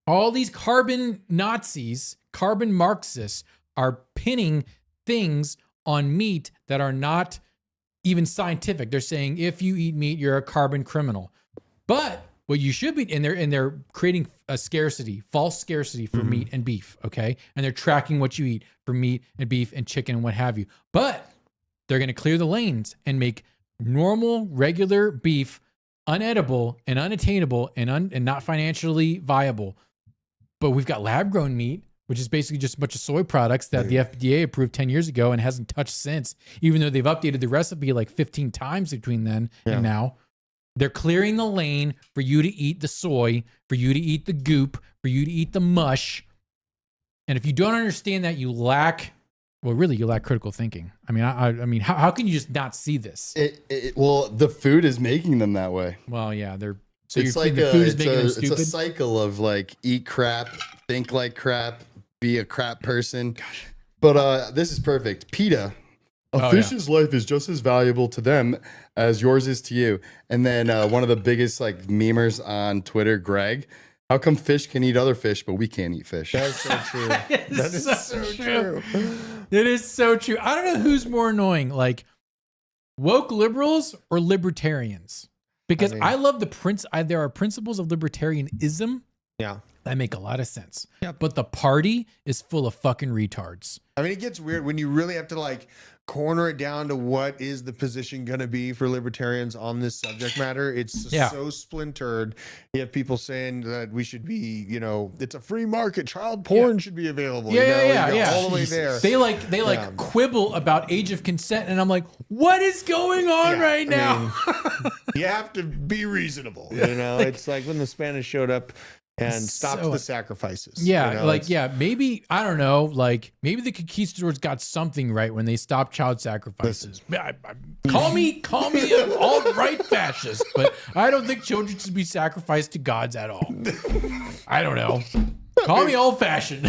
all these carbon Nazis, carbon Marxists are pinning things on meat that are not even scientific. They're saying if you eat meat, you're a carbon criminal. But what you should be, and they're creating a scarcity, false scarcity for meat and beef, okay? And they're tracking what you eat for meat and beef and chicken and what have you. But they're going to clear the lanes and make normal, regular beef unedible and unattainable and not financially viable. But we've got lab-grown meat, which is basically just a bunch of soy products that the FDA approved 10 years ago and hasn't touched since, even though they've updated the recipe like 15 times between then and now. They're clearing the lane for you to eat the soy, for you to eat the goop, for you to eat the mush. And if you don't understand that, you lack critical thinking. I mean, how can you just not see this?
Well, the food is making them that way.
Well, yeah,
So it's like
the food is
it's
making them
it's
stupid.
a cycle of like eat crap, think like crap, be a crap person. But this is perfect. PETA, A fish's life is just as valuable to them as yours is to you. And then one of the biggest like memers on Twitter, Greg, how come fish can eat other fish, but we can't eat fish?
That's so true. That is so true.
It is so true. I don't know who's more annoying, like woke liberals or libertarians, because I love there are principles of libertarianism.
Yeah.
That make a lot of sense. Yeah. But the party is full of fucking retards.
I mean, it gets weird when you really have to like corner it down to what is the position going to be for libertarians on this subject matter. It's so splintered. You have people saying that we should be, it's a free market. Child porn should be available. All the way there.
They like quibble about age of consent, and I'm like, what is going on right now?
You have to be reasonable. It's like when the Spanish showed up and stopped the sacrifices.
Maybe, I don't know, like maybe the conquistadors got something right when they stopped child sacrifices. Call me an alt-right fascist, but I don't think children should be sacrificed to gods at all. I don't know. Call me old-fashioned.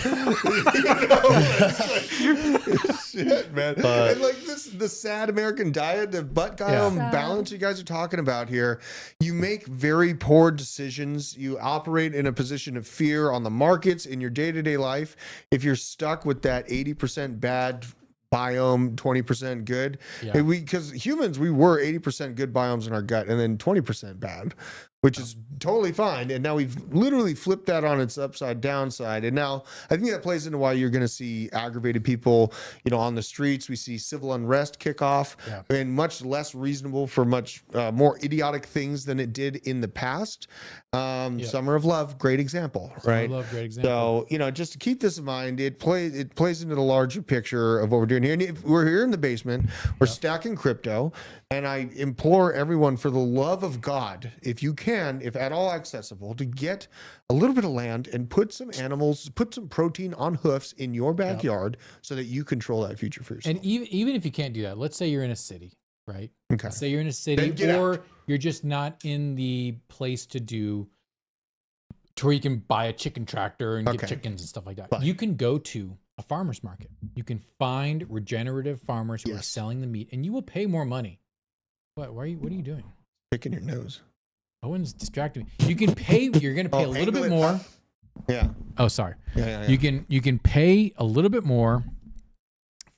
Shit, man. And like the sad American diet, the butt balance you guys are talking about here, you make very poor decisions. You operate in a position of fear on the markets in your day-to-day life. If you're stuck with that 80% bad biome, 20% good, because humans, we were 80% good biomes in our gut and then 20% bad, which is totally fine. And now we've literally flipped that on its upside downside. And now I think that plays into why you're going to see aggravated people, on the streets. We see civil unrest kick off and much less reasonable for much more idiotic things than it did in the past. Summer of Love, great example, right?
Summer of Love, great example.
So, just to keep this in mind, it plays into the larger picture of what we're doing here. And if we're here in the basement, we're stacking crypto. And I implore everyone, for the love of God, if you can, if at all accessible, to get a little bit of land and put some animals, put some protein on hoofs in your backyard so that you control that future for yourself.
And even if you can't do that, let's say you're in a city, right?
Okay.
Let's say you're in a city, or you're just not in the place to where you can buy a chicken tractor and get chickens and stuff like that. You can go to a farmer's market. You can find regenerative farmers who are selling the meat, and you will pay more money. What are you doing?
Picking your nose.
Owen's distracting me. You can pay. You're going to pay a little bit more.
Yeah.
Oh, sorry.
Yeah.
You can pay a little bit more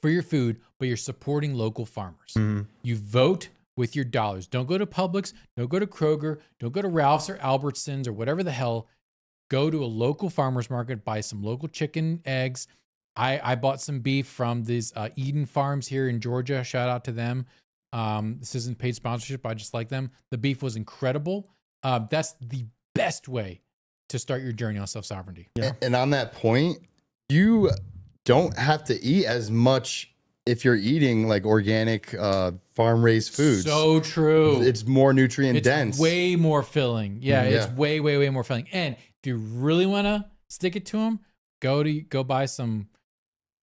for your food, but you're supporting local farmers.
Mm-hmm.
You vote with your dollars. Don't go to Publix. Don't go to Kroger. Don't go to Ralph's or Albertsons or whatever the hell. Go to a local farmer's market. Buy some local chicken, eggs. I bought some beef from these Eden Farms here in Georgia. Shout out to them. This isn't paid sponsorship. I just like them. The beef was incredible. That's the best way to start your journey on self-sovereignty.
Yeah. And on that point, you don't have to eat as much if you're eating like organic farm-raised foods.
So true.
It's more nutrient dense.
Way more filling. Yeah, it's way more filling. And if you really want to stick it to them, go buy some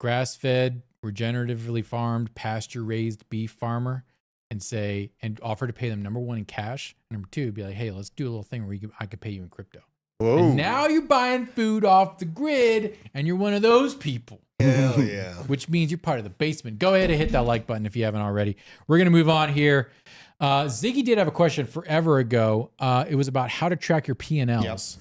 grass-fed, regeneratively farmed, pasture-raised beef farmer and offer to pay them, number one, in cash. Number two, be like, hey, let's do a little thing where I could pay you in crypto.
Whoa.
And now you're buying food off the grid and you're one of those people.
Hell yeah.
Which means you're part of the basement. Go ahead and hit that like button if you haven't already. We're going to move on here. Ziggy did have a question forever ago. It was about how to track your P&Ls.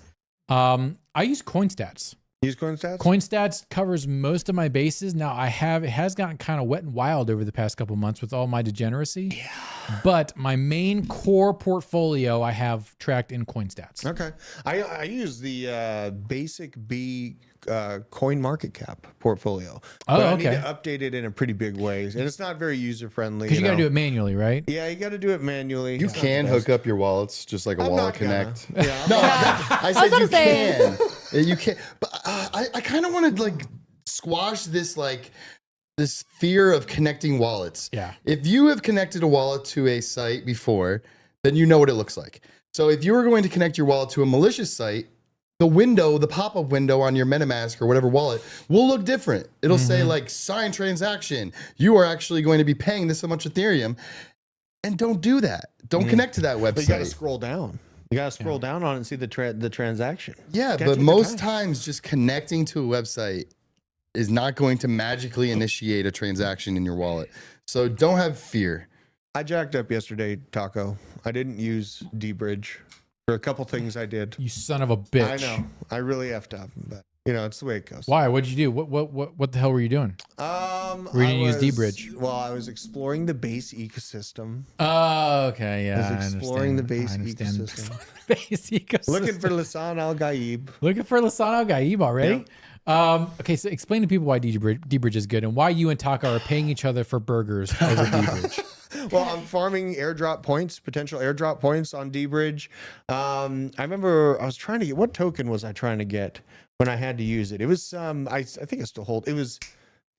Yep. I use CoinStats.
Use CoinStats?
CoinStats covers most of my bases. Now it has gotten kind of wet and wild over the past couple months with all my degeneracy. Yeah. But my main core portfolio I have tracked in CoinStats.
Okay. I use the basic B coin market cap portfolio. But I need to update it in a pretty big way. And it's not very user friendly.
Because you got to do it manually, right?
Yeah, you got to do it manually.
You can hook up your wallets just like a wallet connect.
Yeah,
no, I said you can. You can. But I kind of want to like squash this this fear of connecting wallets.
Yeah.
If you have connected a wallet to a site before, then you know what it looks like. So if you were going to connect your wallet to a malicious site, the pop-up window on your MetaMask or whatever wallet will look different. It'll say like sign transaction. You are actually going to be paying this much Ethereum. And don't do that. Don't connect to that website.
But you got to scroll down. You got to scroll down on it and see the transaction.
Yeah, but most times just connecting to a website is not going to magically initiate a transaction in your wallet. So don't have fear.
I jacked up yesterday, Taco. I didn't use D-Bridge. For a couple things I did.
You son of a bitch.
I know. I really effed up, but it's the way it goes.
Why? What'd you do? What the hell were you doing?
We
didn't use D-Bridge.
Well, I was exploring the base ecosystem.
Oh, okay, yeah.
I was exploring the base ecosystem.
Base ecosystem.
Looking for Lisan Al Gaib.
Looking for Lisan Al Gaib already? Okay, so explain to people why D-Bridge is good and why you and Taka are paying each other for burgers over D-Bridge.
Well, I'm farming airdrop points, potential airdrop points on D-Bridge. I remember I was trying to get, what token was I trying to get when I had to use it? It was, I think it still hold. It was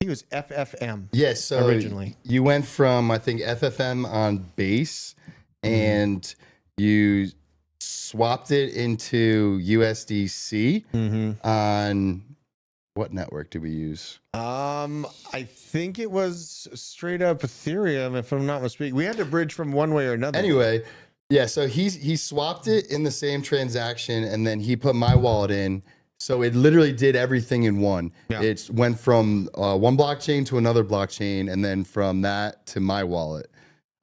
FFM.
Yes. So
originally
you went from, I think, FFM on base and you swapped it into USDC on what network did we use?
I think it was straight up Ethereum, if I'm not mistaken. We had to bridge from one way or another.
Anyway, yeah, so he swapped it in the same transaction and then he put my wallet in. So it literally did everything in one. Yeah. It went from one blockchain to another blockchain and then from that to my wallet.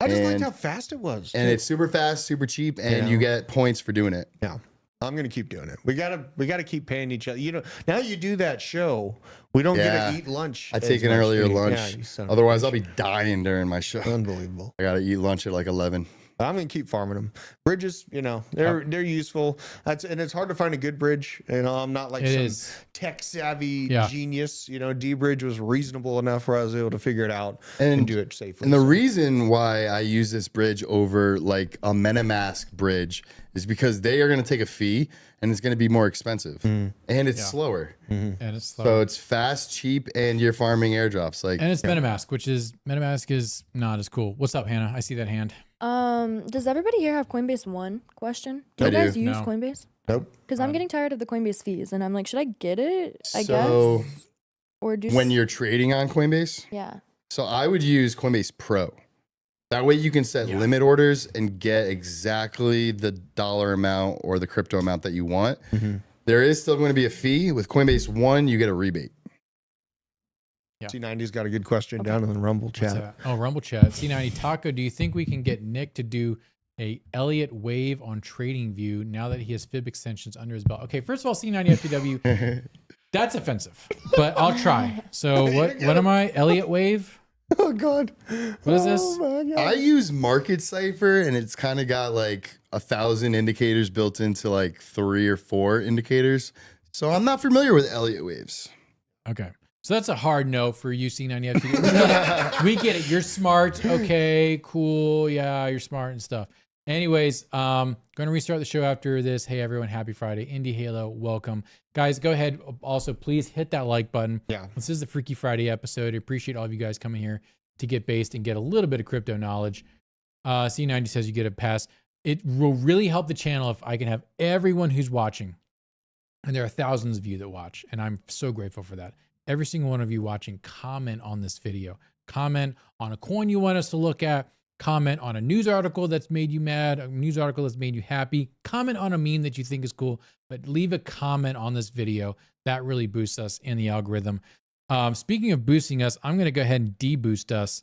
I just liked how fast it was.
And it's super fast, super cheap, and you get points for doing it.
Yeah. I'm gonna keep doing it. We gotta keep paying each other. Now you do that show, we don't get to eat lunch.
I take an earlier lunch. Otherwise, I'll be dying during my show.
Unbelievable.
I gotta eat lunch at like 11.
I'm gonna keep farming them. Bridges, they're useful. And it's hard to find a good bridge. I'm not like some tech savvy genius. D-Bridge was reasonable enough where I was able to figure it out and do it safely.
And the reason why I use this bridge over like a MetaMask bridge is because they are gonna take a fee and it's gonna be more expensive and it's slower.
And it's slower.
So it's fast, cheap, and you're farming airdrops.
And it's MetaMask, MetaMask is not as cool. What's up, Hannah? I see that hand.
Does everybody here have Coinbase One? Question. Do you
I
guys
do.
use Coinbase?
Nope.
Because I'm getting tired of the Coinbase fees, and I'm like, should I get it? I guess. Or just
when you're trading on Coinbase?
Yeah.
So I would use Coinbase Pro. That way you can set limit orders and get exactly the dollar amount or the crypto amount that you want. There is still going to be a fee. With Coinbase One, you get a rebate.
Yeah.
C90's got a good question down in the Rumble chat.
Oh, Rumble chat. C90 Taco, do you think we can get Nick to do a Elliot Wave on TradingView now that he has fib extensions under his belt? Okay, first of all, C90 FTW, that's offensive, but I'll try. So what am I? Elliot Wave?
Oh God.
What is this?
I use Market Cipher and it's kind of got like 1,000 indicators built into like 3 or 4 indicators. So I'm not familiar with Elliot Waves.
Okay. So that's a hard no for you, C90 FTW. We get it. You're smart. Okay, cool. Yeah, you're smart and stuff. Anyways, going to restart the show after this. Hey, everyone. Happy Friday. Indie Halo, welcome. Guys, go ahead. Also, please hit that like button.
Yeah.
This is the Freaky Friday episode. I appreciate all of you guys coming here to get based and get a little bit of crypto knowledge. C90 says you get a pass. It will really help the channel if I can have everyone who's watching, and there are thousands of you that watch, and I'm so grateful for that. Every single one of you watching, comment on this video. Comment on a coin you want us to look at. Comment on a news article that's made you mad, a news article that's made you happy. Comment on a meme that you think is cool, but leave a comment on this video. That really boosts us in the algorithm. Speaking of boosting us, I'm going to go ahead and deboost us.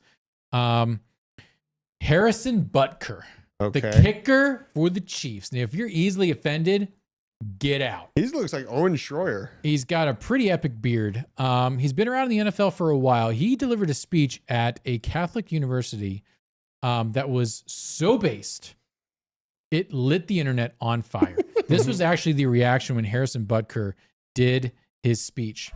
Harrison Butker, the kicker for the Chiefs. Now, if you're easily offended, get out.
He looks like Owen Schroyer.
He's got a pretty epic beard. He's been around in the NFL for a while. He delivered a speech at a Catholic university that was so based, it lit the internet on fire. This was actually the reaction when Harrison Butker did his speech.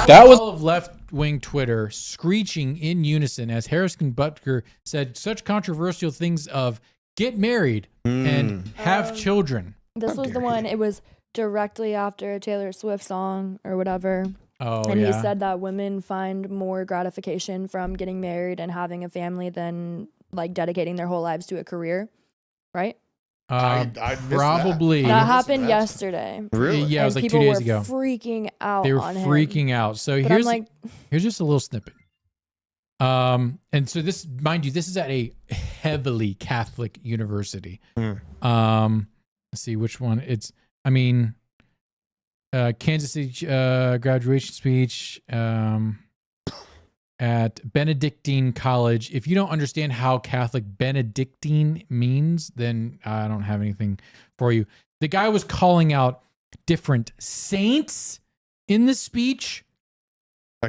That was all of left-wing Twitter screeching in unison as Harrison Butker said such controversial things of get married and have children.
This was the one, it was directly after a Taylor Swift song or whatever.
Oh,
and he said that women find more gratification from getting married and having a family than like dedicating their whole lives to a career, right?
I
probably.
That happened yesterday.
Really?
Yeah, it was like 2 days ago.
People were freaking out.
They were
on
freaking
him.
out. So
But
here's just a little snippet. And so this, mind you, this is at a heavily Catholic university. Let's see which one. Kansas City graduation speech at Benedictine College. If you don't understand how Catholic Benedictine means, then I don't have anything for you. The guy was calling out different saints in the speech,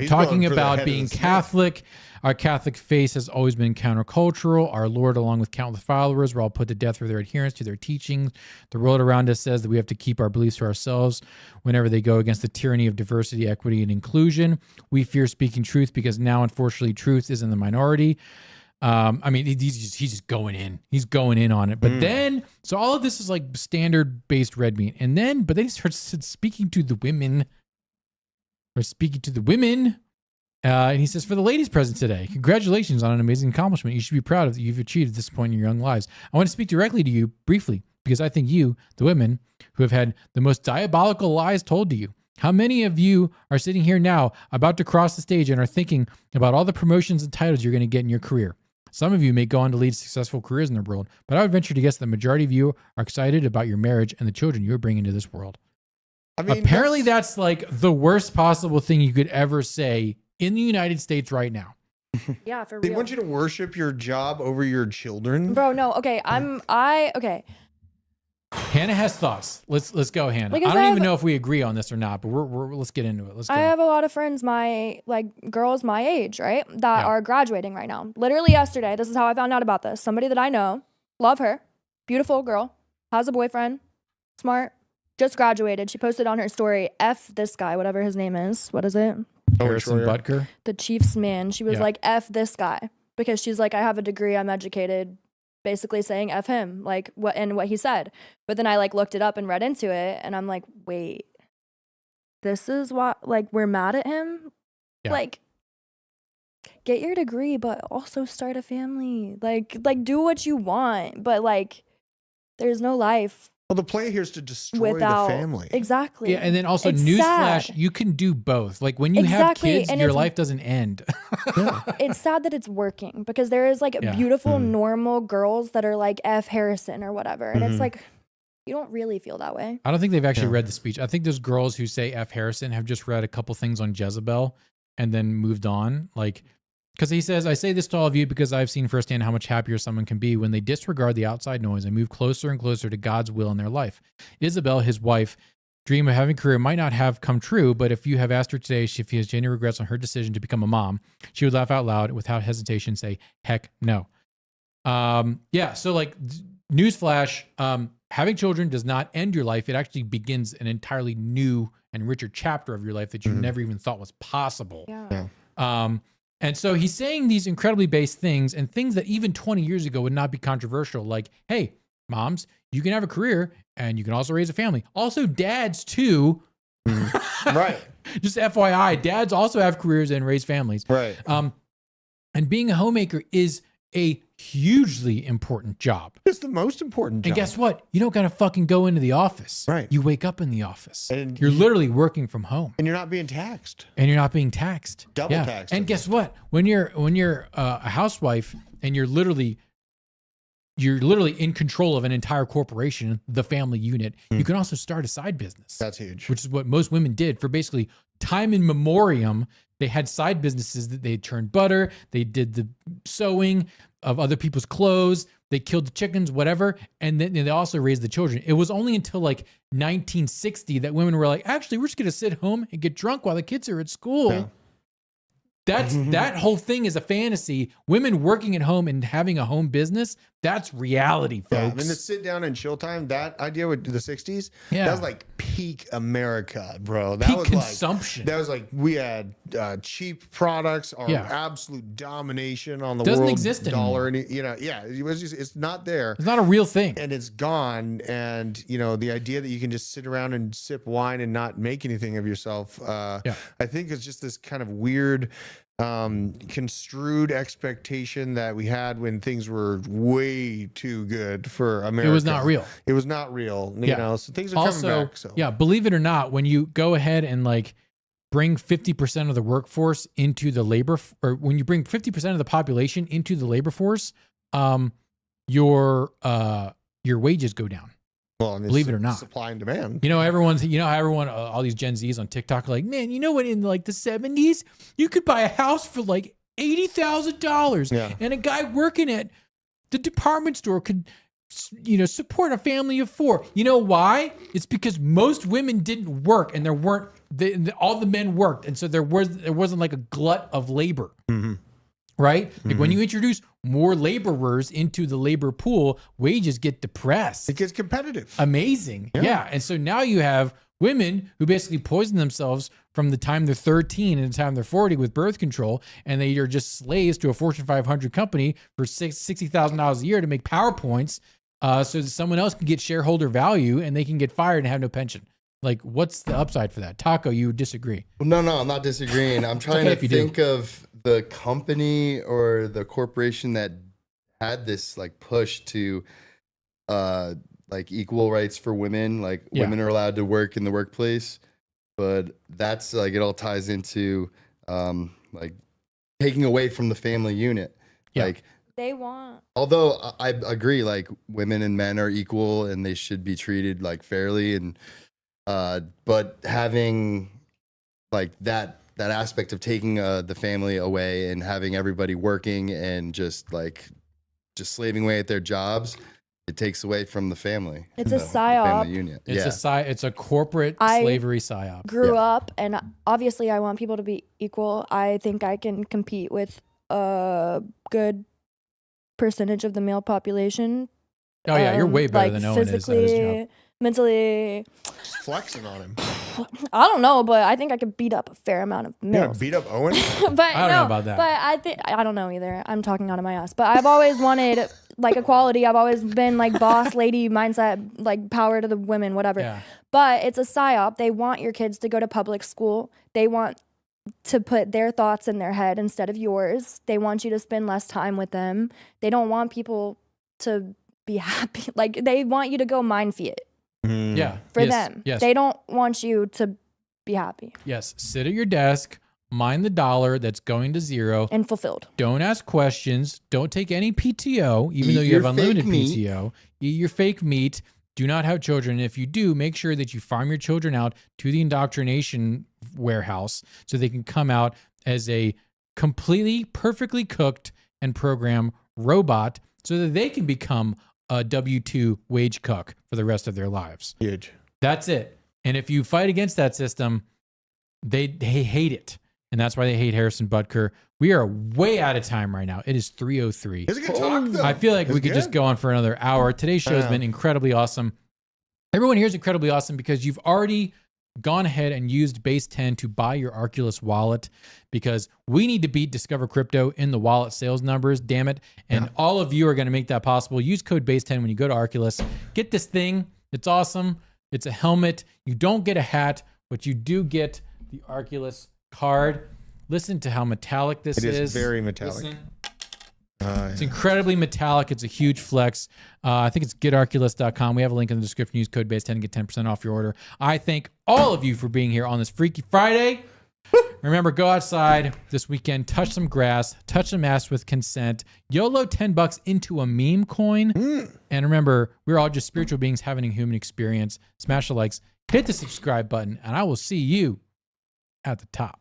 talking about being Catholic. Our Catholic faith has always been countercultural. Our Lord, along with countless followers, were all put to death for their adherence to their teachings. The world around us says that we have to keep our beliefs to ourselves whenever they go against the tyranny of diversity, equity, and inclusion. We fear speaking truth because now, unfortunately, truth is in the minority. I mean, he's just going in. He's going in on it. But then, so all of this is like standard-based red meat. And then, but then he starts speaking to the women. We're speaking to the women. And he says, for the ladies present today, congratulations on an amazing accomplishment. You should be proud of that you've achieved at this point in your young lives. I want to speak directly to you briefly because I think you, the women, who have had the most diabolical lies told to you. How many of you are sitting here now about to cross the stage and are thinking about all the promotions and titles you're going to get in your career? Some of you may go on to lead successful careers in the world, but I would venture to guess the majority of you are excited about your marriage and the children you're bringing to this world. I mean, apparently that's like the worst possible thing you could ever say in the United States right now.
Yeah, for real.
They want you to worship your job over your children.
Bro, no. Okay, okay.
Hannah has thoughts. Let's go, Hannah.
Because
I don't even know if we agree on this or not, but let's get into it. Let's go.
I have a lot of friends, girls my age, right, that are graduating right now. Literally yesterday, this is how I found out about this. Somebody that I know, love her, beautiful girl, has a boyfriend, smart, just graduated. She posted on her story, F this guy, whatever his name is. What is it?
Harrison Butker.
The Chiefs man. She was like, F this guy. Because she's like, I have a degree, I'm educated. Basically saying F him, like what he said. But then I like looked it up and read into it and I'm like, wait, this is what, like, we're mad at him? Yeah. Like, get your degree, but also start a family. Like do what you want, but like, there's no life.
Well, the play here is to destroy the family.
Exactly.
Yeah, and then also newsflash, you can do both. Like when you have kids, and your life doesn't end.
It's sad that it's working because there is like beautiful, normal girls that are like F Harrison or whatever. And it's like, you don't really feel that way.
I don't think they've actually read the speech. I think those girls who say F Harrison have just read a couple things on Jezebel and then moved on. Like, because he says, I say this to all of you because I've seen firsthand how much happier someone can be when they disregard the outside noise and move closer and closer to God's will in their life. Isabel, his wife, dream of having a career might not have come true, but if you have asked her today if she has genuine regrets on her decision to become a mom, she would laugh out loud without hesitation, say, heck no. So like newsflash, having children does not end your life. It actually begins an entirely new and richer chapter of your life that you never even thought was possible. And so he's saying these incredibly base things and things that even 20 years ago would not be controversial. Like, hey, moms, you can have a career and you can also raise a family. Also dads too.
Right.
Just FYI, dads also have careers and raise families.
Right.
And being a homemaker is a hugely important job.
It's the most important job.
And guess what? You don't got to fucking go into the office.
Right.
You wake up in the office.
And
you're literally working from home.
And you're not being taxed.
Double
taxed.
And guess what? When you're a housewife and you're literally in control of an entire corporation, the family unit, you can also start a side business.
That's huge.
Which is what most women did for basically time in memoriam. They had side businesses that they churned butter. They did the sewing of other people's clothes. They killed the chickens, whatever. And then they also raised the children. It was only until like 1960 that women were like, actually, we're just going to sit home and get drunk while the kids are at school. Yeah. That whole thing is a fantasy. Women working at home and having a home business, that's reality, folks.
Yeah, I mean, the sit down and chill time, that idea with the 60s, that was like peak America, bro. That
peak
was
consumption.
That was like, we had cheap products, our absolute domination on the
Doesn't
world
exist
dollar.
Anymore.
And it was just, it's not there.
It's not a real thing.
And it's gone. And, the idea that you can just sit around and sip wine and not make anything of yourself, I think it's just this kind of weird construed expectation that we had when things were way too good for America.
It was not real.
It was not real. You know, so things are
also,
coming back. So
believe it or not, when you go ahead and like bring 50% of the workforce into the labor, or when you bring 50% of the population into the labor force, your wages go down.
Well, and
Believe it or not.
supply and demand.
You know, how everyone, all these Gen Zs on TikTok are like, man, you know what? In like the 70s, you could buy a house for like $80,000.
Yeah.
And a guy working at the department store could, support a family of 4. You know why? It's because most women didn't work and all the men worked. And so there wasn't like a glut of labor.
Mm-hmm.
Right? Like when you introduce more laborers into the labor pool, wages get depressed.
It gets competitive.
Amazing. Yeah. And so now you have women who basically poison themselves from the time they're 13 and the time they're 40 with birth control, and they are just slaves to a Fortune 500 company for $60,000 a year to make PowerPoints so that someone else can get shareholder value and they can get fired and have no pension. Like, what's the upside for that? Taco, you would disagree.
No, I'm not disagreeing. I'm trying to think of the company or the corporation that had this like push to like equal rights for women. Like women are allowed to work in the workplace, but that's like, it all ties into like taking away from the family unit.
Yeah.
Like
They want.
although I agree, like women and men are equal and they should be treated like fairly, and but having like that aspect of taking the family away and having everybody working and just slaving away at their jobs, it takes away from the family.
It's a
the
psyop.
family unit.
It's a corporate slavery psyop.
Grew up, and obviously I want people to be equal. I think I can compete with a good percentage of the male population.
Oh yeah, you're way better
like
than Owen is at his
physically,
job.
mentally.
Just flexing on him.
I don't know, but I think I could beat up a fair amount of
Yeah,
males.
beat up Owen.
But
I don't know about that.
But I don't know either. I'm talking out of my ass. But I've always wanted like equality. I've always been like boss lady mindset, like power to the women, whatever.
Yeah.
But it's a psyop. They want your kids to go to public school. They want to put their thoughts in their head instead of yours. They want you to spend less time with them. They don't want people to be happy. Like they want you to go mind fiat
Yeah.
for
Yes,
them.
Yes.
They don't want you to be happy
Yes. Sit at your desk, mind the dollar that's going to zero.
and fulfilled.
Don't ask questions. Don't take any PTO, even
Eat
though you
your
have unlimited
fake meat.
PTO. Eat your fake meat. Do not have children. If you do, make sure that you farm your children out to the indoctrination warehouse so they can come out as a completely, perfectly cooked and programmed robot so that they can become a W-2 wage cook for the rest of their lives.
Huge.
That's it. And if you fight against that system, they hate it. And that's why they hate Harrison Butker. We are way out of time right now. It is 3:03.
It's a good talk, though.
I feel like
It's
we could just
good.
go on for another hour. Today's show has been incredibly awesome. Everyone here is incredibly awesome because you've already gone ahead and used Base 10 to buy your Arculus wallet, because we need to beat Discover Crypto in the wallet sales numbers, damn it. And all of you are going to make that possible. Use code Base 10 when you go to Arculus. Get this thing. It's awesome. It's a helmet. You don't get a hat, but you do get the Arculus card. Listen to how metallic this is.
It is very metallic.
Listen. It's incredibly metallic. It's a huge flex. I think it's getarculus.com. We have a link in the description. Use code BASE10 and get 10% off your order. I thank all of you for being here on this Freaky Friday. Remember, go outside this weekend, touch some grass, touch some ass with consent, YOLO $10 into a meme coin. And remember, we're all just spiritual beings having a human experience. Smash the likes, hit the subscribe button, and I will see you at the top.